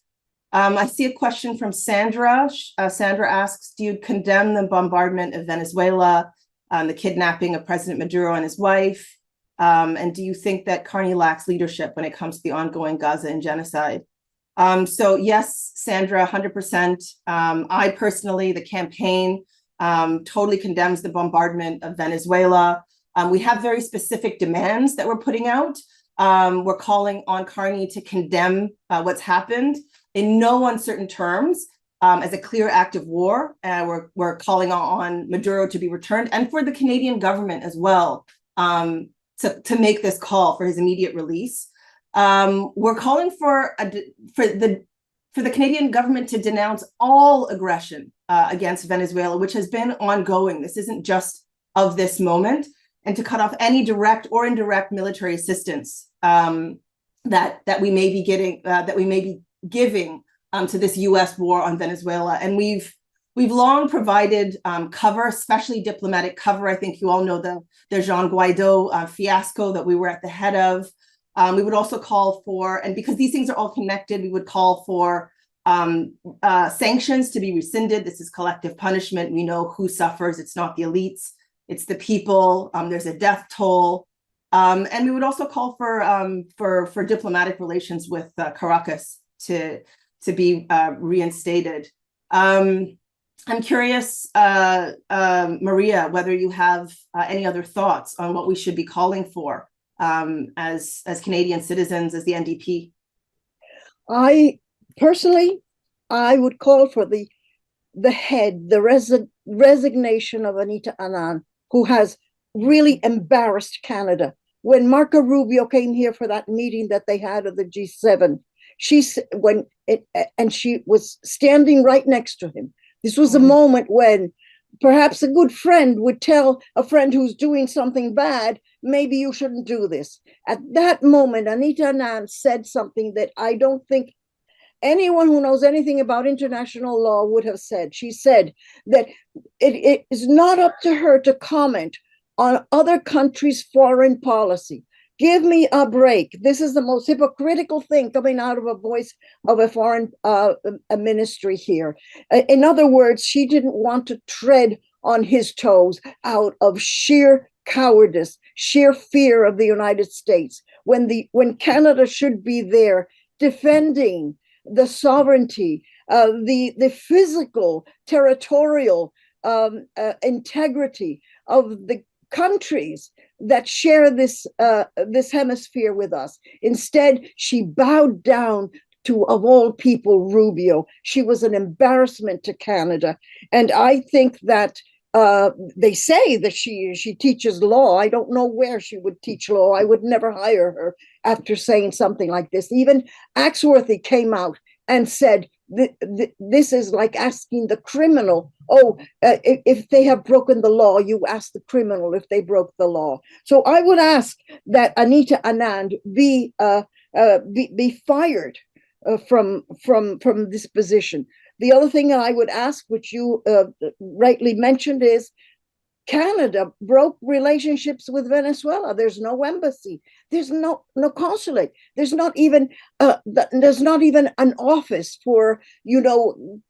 I see a question from Sandra. Sandra asks, do you condemn the bombardment of Venezuela, the kidnapping of President Maduro and his wife? And do you think that Carney lacks leadership when it comes to the ongoing Gaza and genocide? So yes, Sandra, 100%. I personally, the campaign, totally condemns the bombardment of Venezuela. We have very specific demands that we're putting out. We're calling on Carney to condemn what's happened in no uncertain terms as a clear act of war. We're calling on Maduro to be returned and for the Canadian government as well to make this call for his immediate release. We're calling for the Canadian government to denounce all aggression against Venezuela, which has been ongoing. This isn't just of this moment, and to cut off any direct or indirect military assistance that we may be getting, that we may be giving to this U.S. war on Venezuela. And we've long provided cover, especially diplomatic cover. I think you all know the Jean Guaido fiasco that we were at the head of. We would also call for, and because these things are all connected, we would call for sanctions to be rescinded. This is collective punishment. We know who suffers. It's not the elites. It's the people. There's a death toll. And we would also call for diplomatic relations with Caracas to be reinstated. I'm curious, Maria, whether you have any other thoughts on what we should be calling for as Canadian citizens, as the NDP. I personally would call for the resignation of Anita Anand, who has really embarrassed Canada. When Marco Rubio came here for that meeting that they had of the G7, she was standing right next to him. This was a moment when perhaps a good friend would tell a friend who's doing something bad, maybe you shouldn't do this. At that moment, Anita Anand said something that I don't think anyone who knows anything about international law would have said. She said that it is not up to her to comment on other countries' foreign policy. Give me a break. This is the most hypocritical thing coming out of a voice of a foreign ministry here. In other words, she didn't want to tread on his toes out of sheer cowardice, sheer fear of the United States, when Canada should be there defending the sovereignty, the physical, territorial integrity of the countries that share this hemisphere with us. Instead, she bowed down to, of all people, Rubio. She was an embarrassment to Canada. And I think that they say that she teaches law. I don't know where she would teach law. I would never hire her after saying something like this. Even Axworthy came out and said, this is like asking the criminal, if they have broken the law, you ask the criminal if they broke the law. So I would ask that Anita Anand be fired from this position. The other thing that I would ask, which you rightly mentioned, is Canada broke relationships with Venezuela. There's no embassy. There's no consulate. There's not even an office for,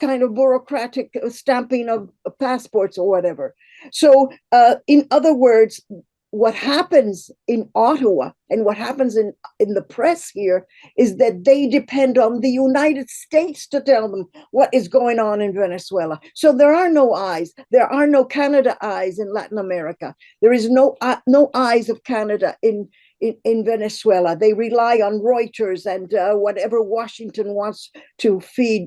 kind of bureaucratic stamping of passports or whatever. So in other words, what happens in Ottawa and what happens in the press here is that they depend on the United States to tell them what is going on in Venezuela. So there are no eyes. There are no Canada eyes in Latin America. There is no eyes of Canada in Venezuela. They rely on Reuters and whatever Washington wants to feed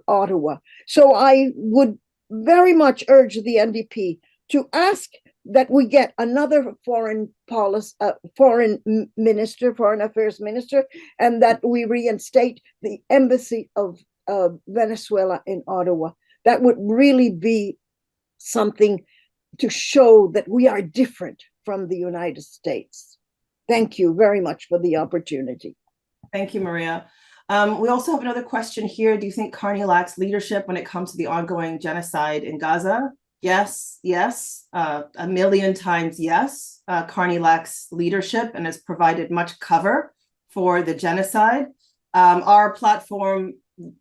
Ottawa. So I would very much urge the NDP to ask that we get another foreign affairs minister, and that we reinstate the embassy of Venezuela in Ottawa. That would really be something to show that we are different from the United States. Thank you very much for the opportunity. Thank you, Maria. We also have another question here. Do you think Carney lacks leadership when it comes to the ongoing genocide in Gaza? Yes, yes, a million times yes. Carney lacks leadership and has provided much cover for the genocide. Our platform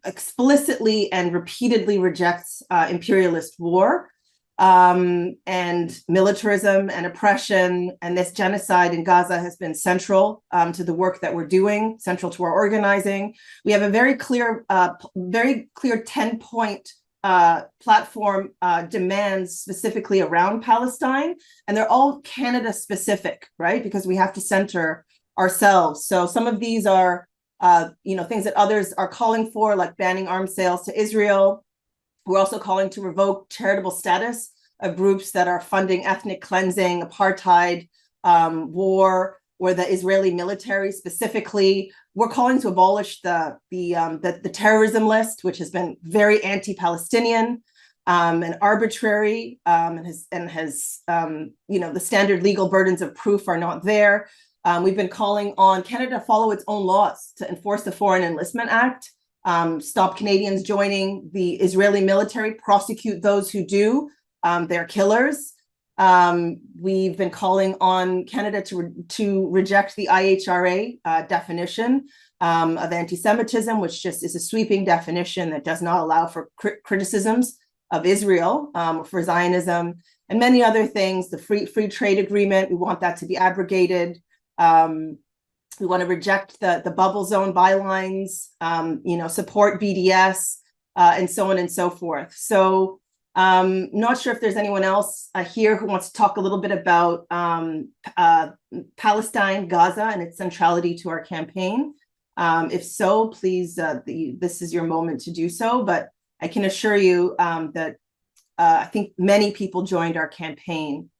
explicitly and repeatedly rejects imperialist war and militarism and oppression. And this genocide in Gaza has been central to the work that we're doing, central to our organizing. We have a very clear 10-point platform demands specifically around Palestine, and they're all Canada specific, right? Because we have to center ourselves. So some of these are things that others are calling for, like banning arms sales to Israel. We're also calling to revoke charitable status of groups that are funding ethnic cleansing, apartheid, war, or the Israeli military specifically. We're calling to abolish the terrorism list, which has been very anti-Palestinian and arbitrary, and has the standard legal burdens of proof are not there. We've been calling on Canada to follow its own laws to enforce the Foreign Enlistment Act, stop Canadians joining the Israeli military, prosecute those who do. They're killers. We've been calling on Canada to reject the IHRA definition of anti-Semitism, which just is a sweeping definition that does not allow for criticisms of Israel, for Zionism, and many other things. The free trade agreement, we want that to be abrogated. We want to reject the bubble zone bylines, support BDS, and so on and so forth. So not sure if there's anyone else here who wants to talk a little bit about Palestine, Gaza, and its centrality to our campaign. If so, please, this is your moment to do so. But I can assure you that I think many people joined our campaign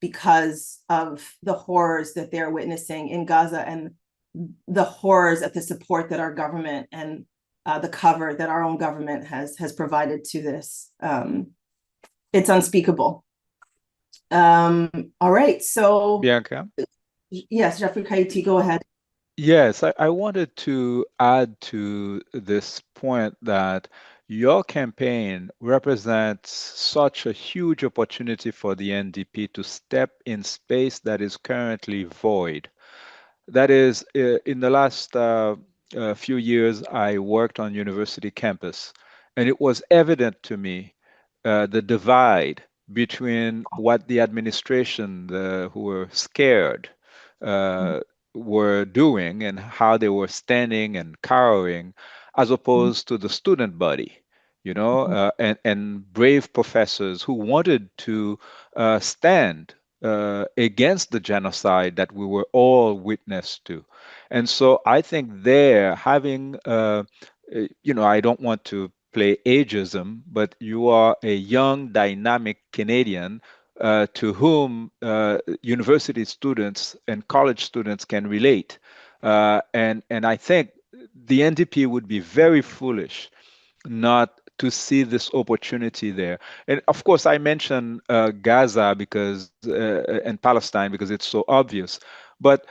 because of the horrors that they're witnessing in Gaza and the horrors of the support that our government and the cover that our own government has provided to this. It's unspeakable. All right, so Bianca? Yes, Jeffrey Kayiti, go ahead. Yes, I wanted to add to this point that your campaign represents such a huge opportunity for the NDP to step in space that is currently void. That is, in the last few years, I worked on university campus, and it was evident to me the divide between what the administration, who were scared, were doing and how they were standing and cowering, as opposed to the student body, and brave professors who wanted to stand against the genocide that we were all witness to. And so I think there, having, I don't want to play ageism, but you are a young, dynamic Canadian to whom university students and college students can relate. And I think the NDP would be very foolish not to see this opportunity there. And of course, I mentioned Gaza and Palestine because it's so obvious. But,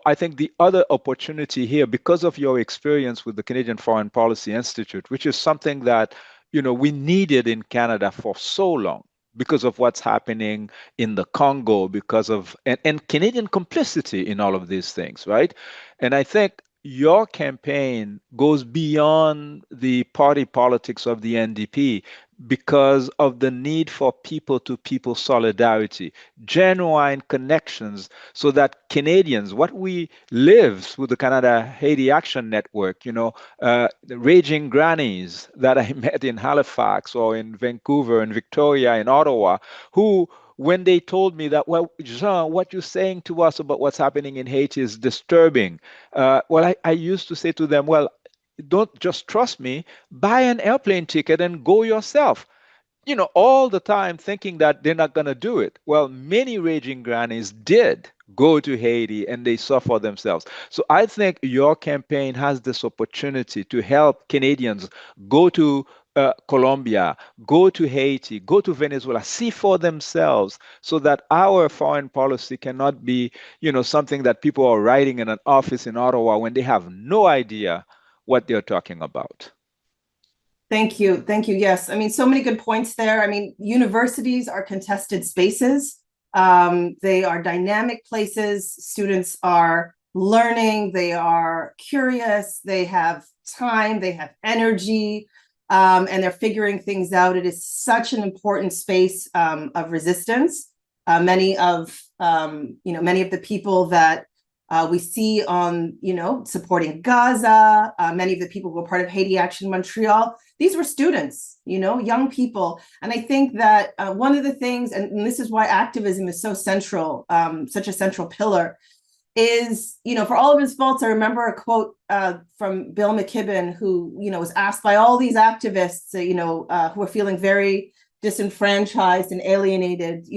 I think the other opportunity here, because of your experience with the Canadian Foreign Policy Institute, which is something that, we needed in Canada for so long, because of what's happening in the Congo, because of, and Canadian complicity in all of these things, right? And I think your campaign goes beyond the party politics of the NDP because of the need for people-to-people solidarity, genuine connections, so that Canadians, what we live through the Canada-Haiti Action Network, the raging grannies that I met in Halifax or in Vancouver and Victoria and Ottawa, who, when they told me that, well, Jean, what you're saying to us about what's happening in Haiti is disturbing. I used to say to them, well, don't just trust me, buy an airplane ticket and go yourself. all the time thinking that they're not going to do it. Well, many raging grannies did go to Haiti and they suffer themselves. So I think your campaign has this opportunity to help Canadians go to Colombia, go to Haiti, go to Venezuela, see for themselves, so that our foreign policy cannot be, something that people are writing in an office in Ottawa when they have no idea what they're talking about. Thank you. Thank you. Yes. I mean, so many good points there. I mean, universities are contested spaces. They are dynamic places. Students are learning. They are curious. They have time. They have energy. And they're figuring things out. It is such an important space of resistance. Many of the people that we see on, supporting Gaza, many of the people who were part of Haiti Action Montreal, these were students, young people. And I think that one of the things, and this is why activism is so central, such a central pillar, is, for all of his faults, I remember a quote from Bill McKibben, who, was asked by all these activists, who were feeling very disenfranchised and alienated,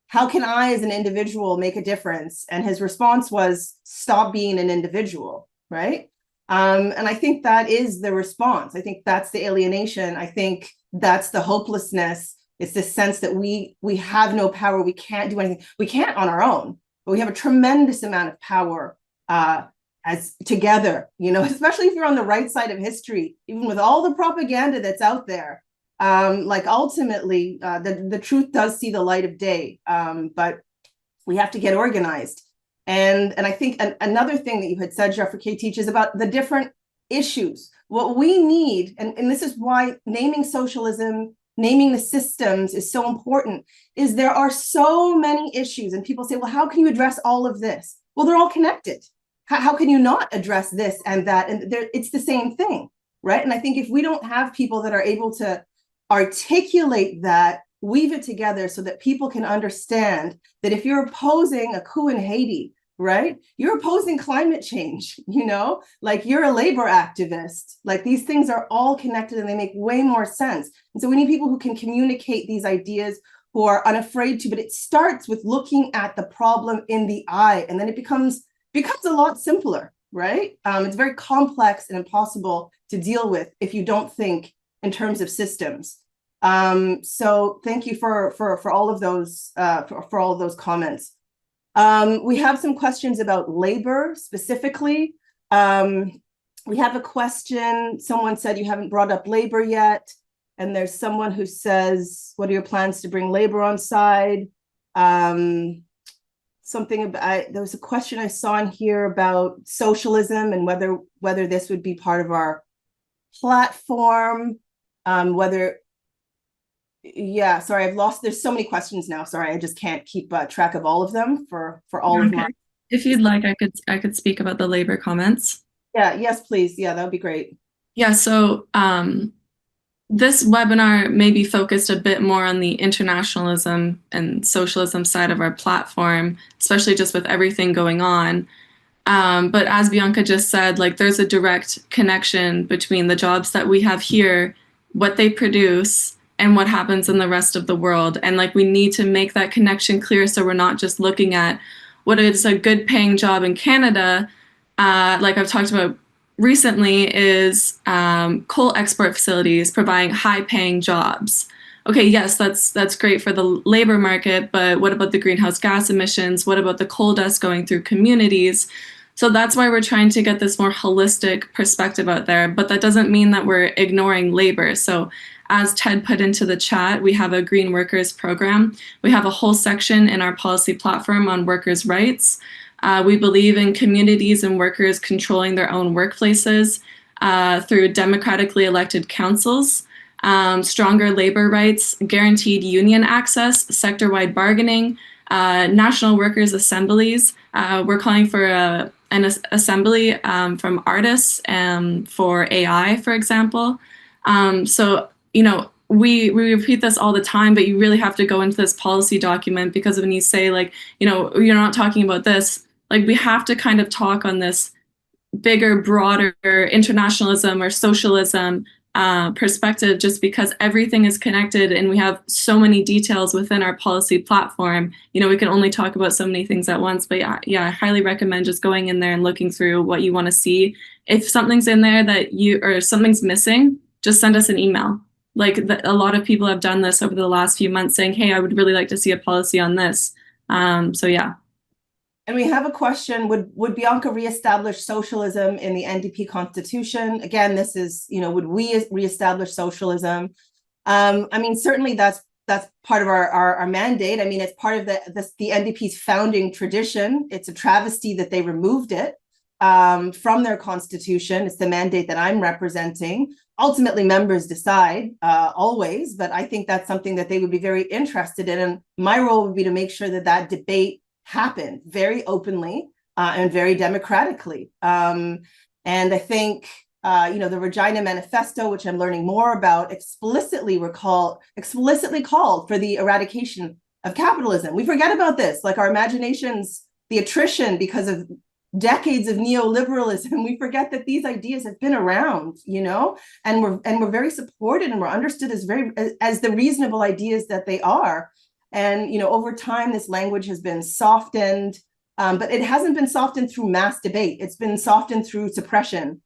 how can I as an individual make a difference? And his response was, stop being an individual, right? And I think that is the response. I think that's the alienation. I think that's the hopelessness. It's this sense that we have no power. We can't do anything. We can't on our own, but we have a tremendous amount of power as together, especially if you're on the right side of history, even with all the propaganda that's out there. Ultimately, the truth does see the light of day, but we have to get organized. And I think another thing that you had said, Jeffrey K. teaches about the different issues. What we need, and this is why naming socialism, naming the systems is so important, is there are so many issues. And people say, well, how can you address all of this? Well, they're all connected. How can you not address this and that? And it's the same thing, right? And I think if we don't have people that are able to articulate that, weave it together so that people can understand that if you're opposing a coup in Haiti, right, you're opposing climate change, you're a labor activist. These things are all connected and they make way more sense. And so we need people who can communicate these ideas, who are unafraid to, but it starts with looking at the problem in the eye, and then it becomes a lot simpler, right? It's very complex and impossible to deal with if you don't think in terms of systems. So thank you for all of those for all of those comments. We have some questions about labor specifically. We have a question. Someone said you haven't brought up labor yet, and there's someone who says, "What are your plans to bring labor on side?" Something about there was a question I saw in here about socialism and whether this would be part of our platform. Sorry, I've lost. There's so many questions now. Sorry, I just can't keep track of all of them for all of my. If you'd like, I could speak about the labor comments. Yeah. Yes, please. Yeah, that would be great. Yeah. So this webinar may be focused a bit more on the internationalism and socialism side of our platform, especially just with everything going on. But as Bianca just said, there's a direct connection between the jobs that we have here, what they produce, and what happens in the rest of the world. And we need to make that connection clear, so we're not just looking at what is a good paying job in Canada, like I've talked about recently, is coal export facilities providing high paying jobs. Okay, yes, that's great for the labor market, but what about the greenhouse gas emissions? What about the coal dust going through communities? So that's why we're trying to get this more holistic perspective out there, but that doesn't mean that we're ignoring labor. So as Ted put into the chat, we have a Green Workers program. We have a whole section in our policy platform on workers' rights. We believe in communities and workers controlling their own workplaces through democratically elected councils, stronger labor rights, guaranteed union access, sector-wide bargaining, national workers' assemblies. We're calling for an assembly from artists for AI, for example. We repeat this all the time, but you really have to go into this policy document, because when you say you're not talking about this, we have to kind of talk on this bigger, broader internationalism or socialism perspective, just because everything is connected and we have so many details within our policy platform. We can only talk about so many things at once, but yeah, I highly recommend just going in there and looking through what you want to see. If something's in there or something's missing, just send us an email. A lot of people have done this over the last few months, saying, hey, I would really like to see a policy on this. So yeah. And we have a question, would Bianca reestablish socialism in the NDP constitution? Again, this is, would we reestablish socialism? Certainly that's part of our mandate. It's part of the NDP's founding tradition. It's a travesty that they removed it from their constitution. It's the mandate that I'm representing. Ultimately, members decide always, but I think that's something that they would be very interested in. And my role would be to make sure that debate happened very openly and very democratically. And I think, the Regina Manifesto, which I'm learning more about, explicitly called for the eradication of capitalism. We forget about this, like our imaginations, the attrition because of decades of neoliberalism. We forget that these ideas have been around, and we're very supported and we're understood as the reasonable ideas that they are. And, over time, this language has been softened, but it hasn't been softened through mass debate. It's been softened through suppression,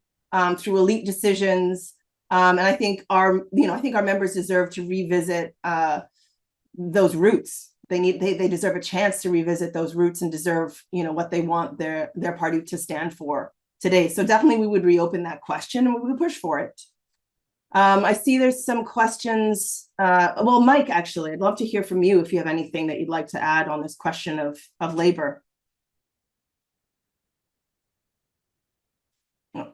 through elite decisions. And I think our members deserve to revisit those roots. They deserve a chance to revisit those roots and deserve, what they want their party to stand for today. So definitely we would reopen that question and we would push for it. I see there's some questions. Well, Mike, actually, I'd love to hear from you if you have anything that you'd like to add on this question of labor. No.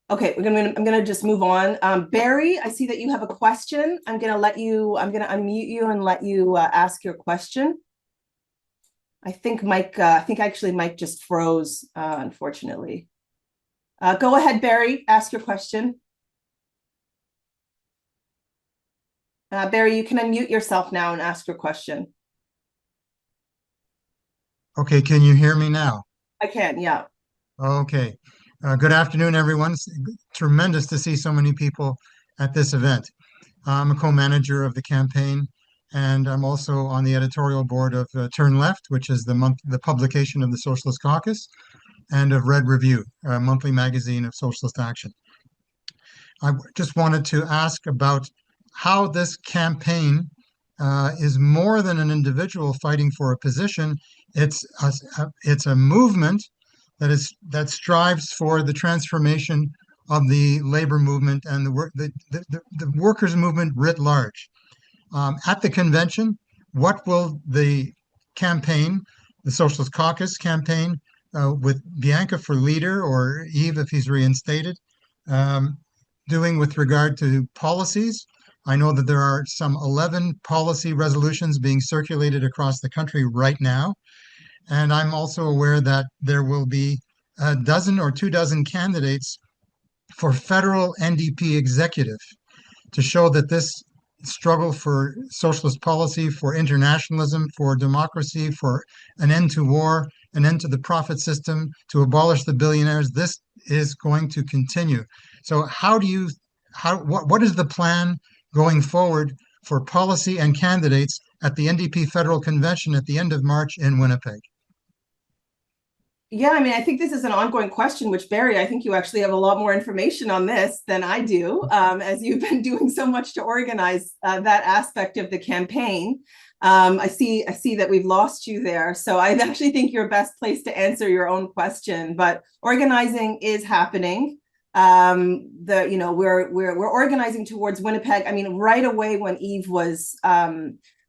Okay, I'm gonna just move on. Barry, I see that you have a question. I'm gonna unmute you and let you ask your question. I think Mike just froze, unfortunately. Go ahead, Barry, ask your question. Barry, you can unmute yourself now and ask your question. Okay, can you hear me now? I can, yeah. Okay. Good afternoon, everyone. It's tremendous to see so many people at this event. I'm a co-manager of the campaign, and I'm also on the editorial board of Turn Left, which is the publication of the Socialist Caucus, and of Red Review, a monthly magazine of socialist action. I just wanted to ask about how this campaign is more than an individual fighting for a position. It's a movement that strives for the transformation of the labor movement and the workers' movement writ large. At the convention, what will the campaign, the Socialist Caucus campaign, with Bianca for leader, or Yves if he's reinstated, doing with regard to policies? I know that there are some 11 policy resolutions being circulated across the country right now. And I'm also aware that there will be a dozen or 24 candidates for federal NDP executive to show that this struggle for socialist policy, for internationalism, for democracy, for an end to war, an end to the profit system, to abolish the billionaires, this is going to continue. So what is the plan going forward for policy and candidates at the NDP federal convention at the end of March in Winnipeg? Yeah, I think this is an ongoing question, which, Barry, I think you actually have a lot more information on this than I do, as you've been doing so much to organize that aspect of the campaign. I see that we've lost you there. So I actually think you're best placed to answer your own question, but organizing is happening. We're organizing towards Winnipeg. Right away when Yves was,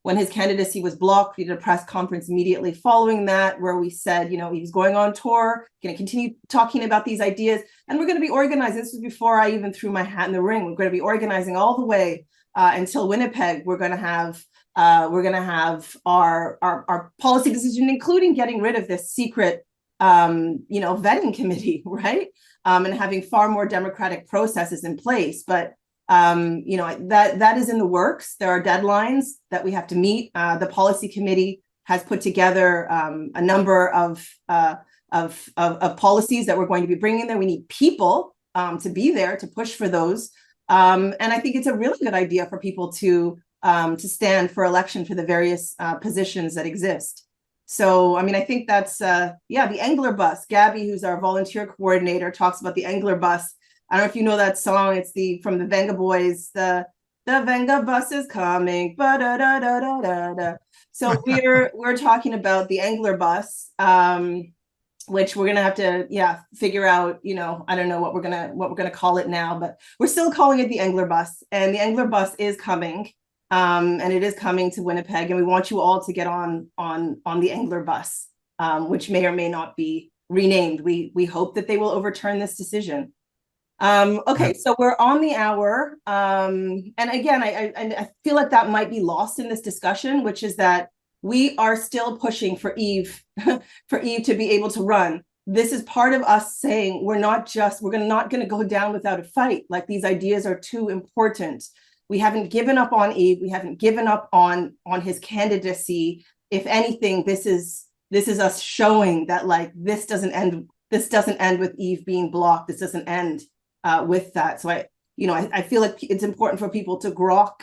when his candidacy was blocked, we did a press conference immediately following that, where we said, he's going on tour, going to continue talking about these ideas, and we're going to be organizing. This was before I even threw my hat in the ring. We're going to be organizing all the way until Winnipeg. We're going to have our policy decision, including getting rid of this secret, vetting committee, right? And having far more democratic processes in place. But that is in the works. There are deadlines that we have to meet. The policy committee has put together a number of of policies that we're going to be bringing there. We need people to be there to push for those. And I think it's a really good idea for people to stand for election for the various positions that exist. So, I mean, I think that's, yeah, the Engler bus. Gabby, who's our volunteer coordinator, talks about the Engler bus. I don't know if you know that song. It's from the Venga Boys, the Venga bus is coming. Ba-da-da-da-da-da-da. So we're talking about the Engler bus, which we're gonna have to, yeah, figure out, you know, I don't know what we're gonna call it now, but we're still calling it the Engler bus, and the Engler bus is coming. And it is coming to Winnipeg, and we want you all to get on the Engler bus, which may or may not be renamed. We hope that they will overturn this decision. Okay, so we're on the hour, and again, I feel like that might be lost in this discussion, which is that we are still pushing for Yves for Yves to be able to run. This is part of us saying we're not going to go down without a fight. Like, these ideas are too important. We haven't given up on Yves. We haven't given up on his candidacy. If anything, this is us showing that, like, this doesn't end with Yves being blocked. This doesn't end with that. So I feel like it's important for people to grok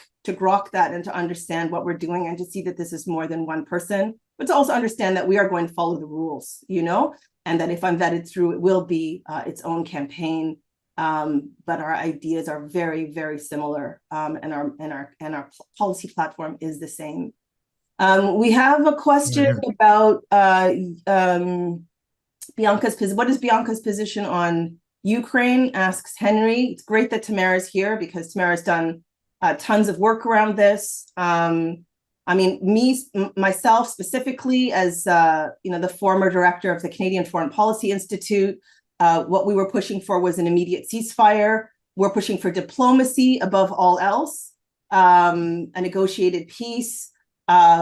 that and to understand what we're doing, and to see that this is more than one person, but to also understand that we are going to follow the rules, you know, and that if I'm vetted through, it will be its own campaign. But our ideas are very, very similar, and our policy platform is the same. We have a question about what is Bianca's position on Ukraine, asks Henry. It's great that Tamara's here, because Tamara's done tons of work around this. I mean, myself specifically, as the former director of the Canadian Foreign Policy Institute, what we were pushing for was an immediate ceasefire. We're pushing for diplomacy above all else, a negotiated peace.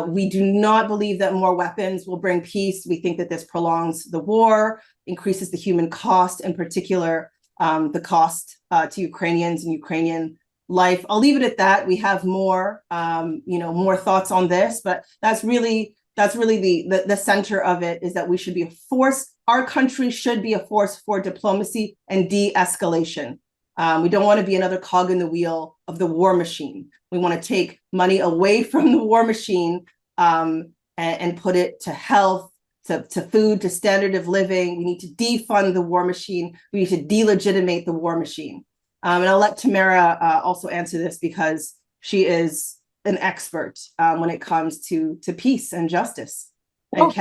We do not believe that more weapons will bring peace. We think that this prolongs the war, increases the human cost, in particular, the cost to Ukrainians and Ukrainian life. I'll leave it at that. We have more, more thoughts on this, but that's really the center of it, is that we should be a force. Our country should be a force for diplomacy and de-escalation. We don't want to be another cog in the wheel of the war machine. We want to take money away from the war machine and put it to health, to food, to standard of living. We need to defund the war machine. We need to delegitimate the war machine. And I'll let Tamara also answer this, because she is an expert when it comes to peace and justice. And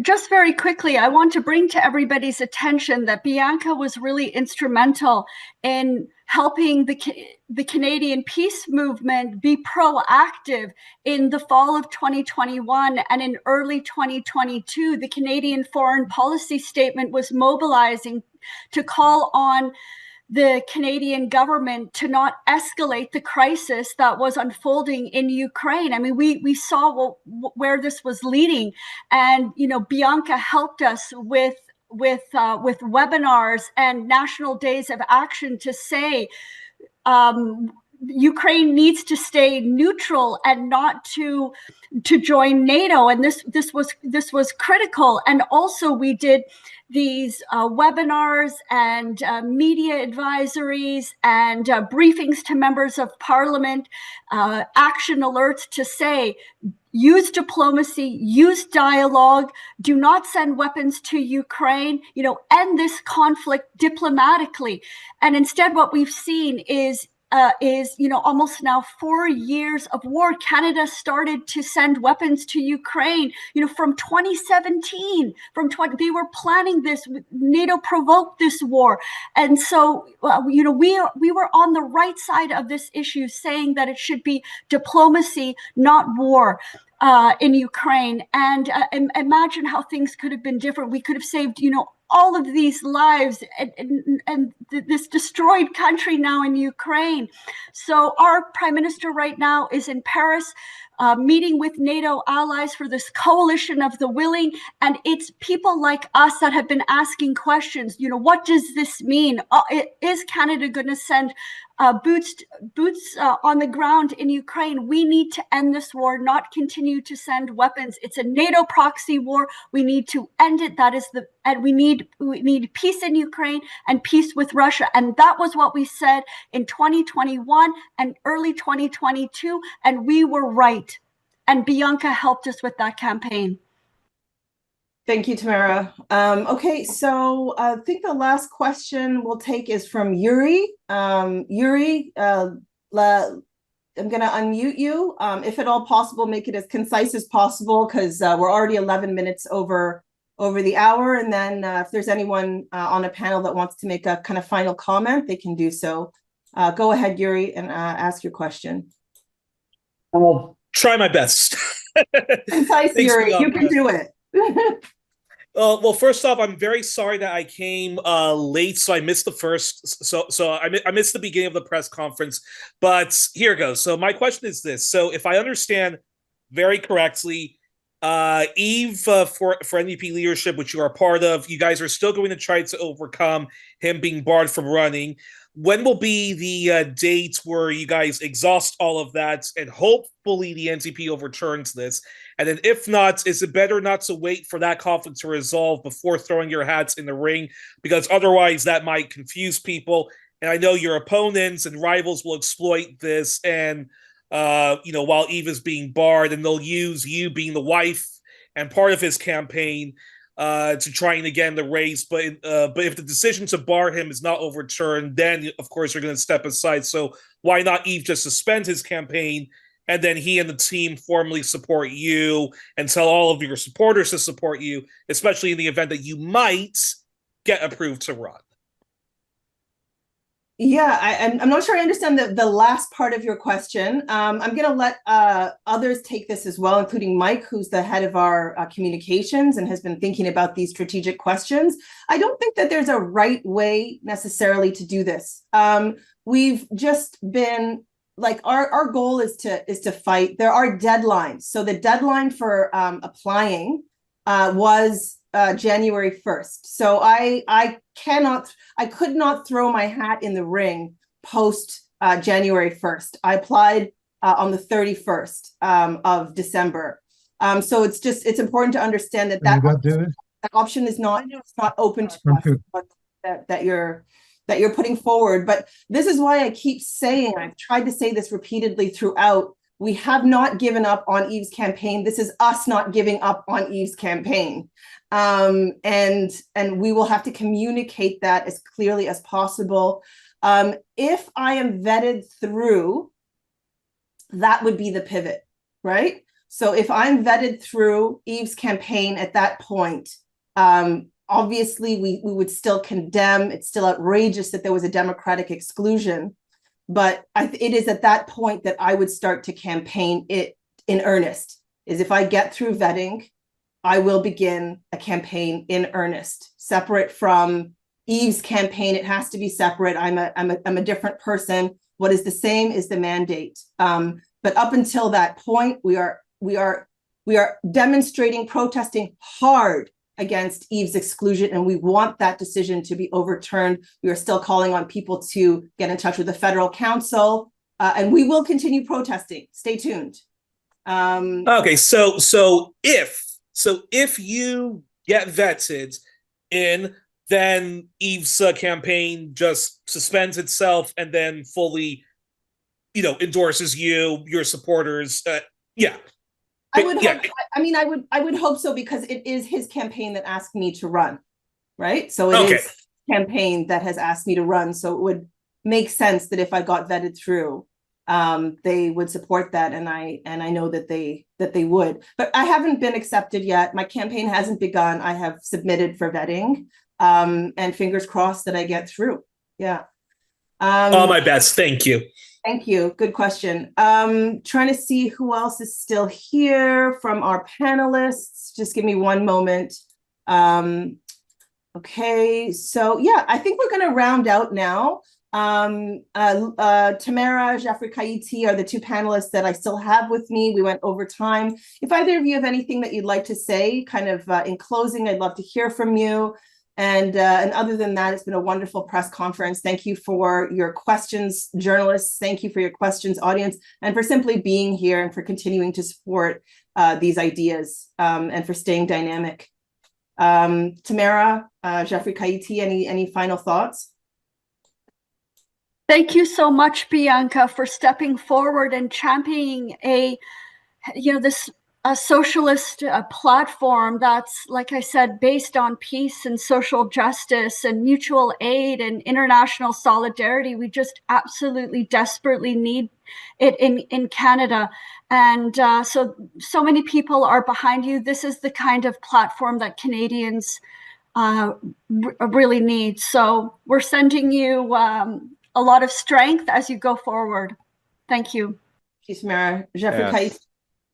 just very quickly, I want to bring to everybody's attention that Bianca was really instrumental in helping the Canadian peace movement be proactive. In the fall of 2021 and in early 2022, the Canadian Foreign Policy Statement was mobilizing to call on the Canadian government to not escalate the crisis that was unfolding in Ukraine. I mean, we saw where this was leading, and Bianca helped us with webinars and national days of action to say Ukraine needs to stay neutral and not to join NATO, and this was critical. And also, we did these webinars and media advisories and briefings to members of Parliament, action alerts to say, use diplomacy, use dialogue, do not send weapons to Ukraine, end this conflict diplomatically. And instead, what we've seen is almost now 4 years of war. Canada started to send weapons to Ukraine, from 2017. They were planning this. NATO provoked this war, and so we were on the right side of this issue, saying that it should be diplomacy, not war. In Ukraine, and imagine how things could have been different. We could have saved, all of these lives and this destroyed country now in Ukraine. So our prime minister right now is in Paris, meeting with NATO allies for this coalition of the willing. And it's people like us that have been asking questions. You know, what does this mean? Is Canada going to send boots on the ground in Ukraine? We need to end this war, not continue to send weapons. It's a NATO proxy war. We need to end it. And we need peace in Ukraine and peace with Russia. And that was what we said in 2021 and early 2022. And we were right. And Bianca helped us with that campaign. Thank you, Tamara. Okay, so I think the last question we'll take is from Yuri. Yuri, I'm going to unmute you. If at all possible, make it as concise as possible, because we're already 11 minutes over the hour. And then if there's anyone on a panel that wants to make a kind of final comment, they can do so. Go ahead, Yuri, and ask your question. I'll try my best. Concise, Yuri, you can do it. Well, first off, I'm very sorry that I came late, so I missed the first. So I missed the beginning of the press conference. But here goes. So my question is this: so if I understand very correctly, Yves for NDP leadership, which you are part of, you guys are still going to try to overcome him being barred from running. When will be the date where you guys exhaust all of that and hopefully the NDP overturns this? And then if not, is it better not to wait for that conflict to resolve before throwing your hats in the ring? Because otherwise that might confuse people. And I know your opponents and rivals will exploit this. And, while Yves is being barred, and they'll use you being the wife and part of his campaign to try and again the race. But if the decision to bar him is not overturned, then of course you're going to step aside. So why not Yves just suspend his campaign, and then he and the team formally support you and tell all of your supporters to support you, especially in the event that you might get approved to run? Yeah, I'm not sure I understand the last part of your question. I'm going to let others take this as well, including Mike, who's the head of our communications and has been thinking about these strategic questions. I don't think that there's a right way necessarily to do this. We've just been like, our goal is to fight. There are deadlines. So the deadline for applying was January 1st. So I could not throw my hat in the ring post January 1st. I applied on the 31st of December. So it's important to understand that option is not open to us, that you're putting forward. But this is why I keep saying, I've tried to say this repeatedly throughout, we have not given up on Yves' campaign. This is us not giving up on Yves' campaign. And we will have to communicate that as clearly as possible. If I am vetted through, that would be the pivot, right? So if I'm vetted through Yves' campaign at that point, obviously we would still condemn. It's still outrageous that there was a democratic exclusion. But it is at that point that I would start to campaign it in earnest, is if I get through vetting, I will begin a campaign in earnest, separate from Yves' campaign. It has to be separate. I'm a different person. What is the same is the mandate. But up until that point, we are demonstrating, protesting hard against Yves' exclusion, and we want that decision to be overturned. We are still calling on people to get in touch with the federal council, and we will continue protesting. Stay tuned. Okay, so if you get vetted in, then Yves' campaign just suspends itself and then fully, endorses you, your supporters. Yeah. I would hope, I would hope so, because it is his campaign that asked me to run, right? So it is his campaign that has asked me to run. So it would make sense that if I got vetted through, they would support that, and I know that they would. But I haven't been accepted yet. My campaign hasn't begun. I have submitted for vetting, and fingers crossed that I get through. Yeah. All my best. Thank you. Thank you. Good question. Trying to see who else is still here from our panelists. Just give me one moment. Okay, so yeah, I think we're going to round out now. Tamara, Jeffrey Kaiti are the two panelists that I still have with me. We went over time. If either of you have anything that you'd like to say, kind of in closing, I'd love to hear from you. And other than that, it's been a wonderful press conference. Thank you for your questions, journalists. Thank you for your questions, audience, and for simply being here and for continuing to support these ideas and for staying dynamic. Tamara, Jeffrey Kaiti, any final thoughts? Thank you so much, Bianca, for stepping forward and championing this socialist platform that's, like I said, based on peace and social justice and mutual aid and international solidarity. We just absolutely desperately need it in Canada. And so many people are behind you. This is the kind of platform that Canadians really need. So we're sending you a lot of strength as you go forward. Thank you. Thank you, Tamara. Jeffrey Kaiti.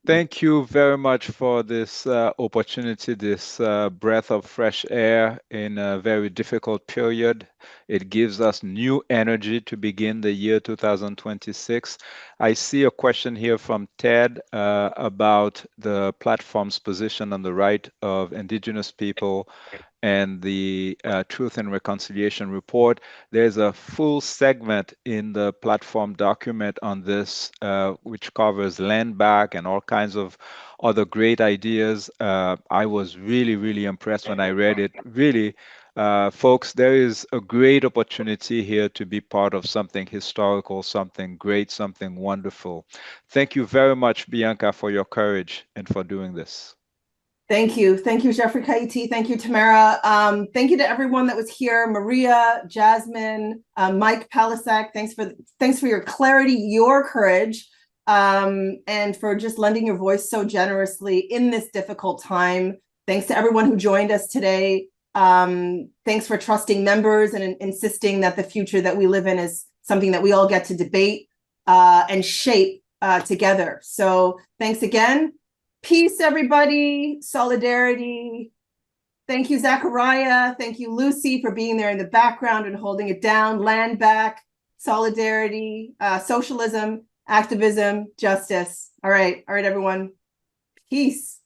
Thank you very much for this opportunity, this breath of fresh air in a very difficult period. It gives us new energy to begin the year 2026. I see a question here from Ted about the platform's position on the right of Indigenous people and the Truth and Reconciliation report. There's a full segment in the platform document on this, which covers land back and all kinds of other great ideas. I was really, really impressed when I read it. Really, folks, there is a great opportunity here to be part of something historical, something great, something wonderful. Thank you very much, Bianca, for your courage and for doing this. Thank you. Thank you, Jeffrey Kaiti. Thank you, Tamara. Thank you to everyone that was here. Maria, Jasmine, Mike Palisak, thanks for your clarity, your courage, and for just lending your voice so generously in this difficult time. Thanks to everyone who joined us today. Thanks for trusting members and insisting that the future that we live in is something that we all get to debate and shape together. So thanks again. Peace, everybody. Solidarity. Thank you, Zachariah. Thank you, Lucy, for being there in the background and holding it down. Land back, solidarity, socialism, activism, justice. All right, everyone. Peace.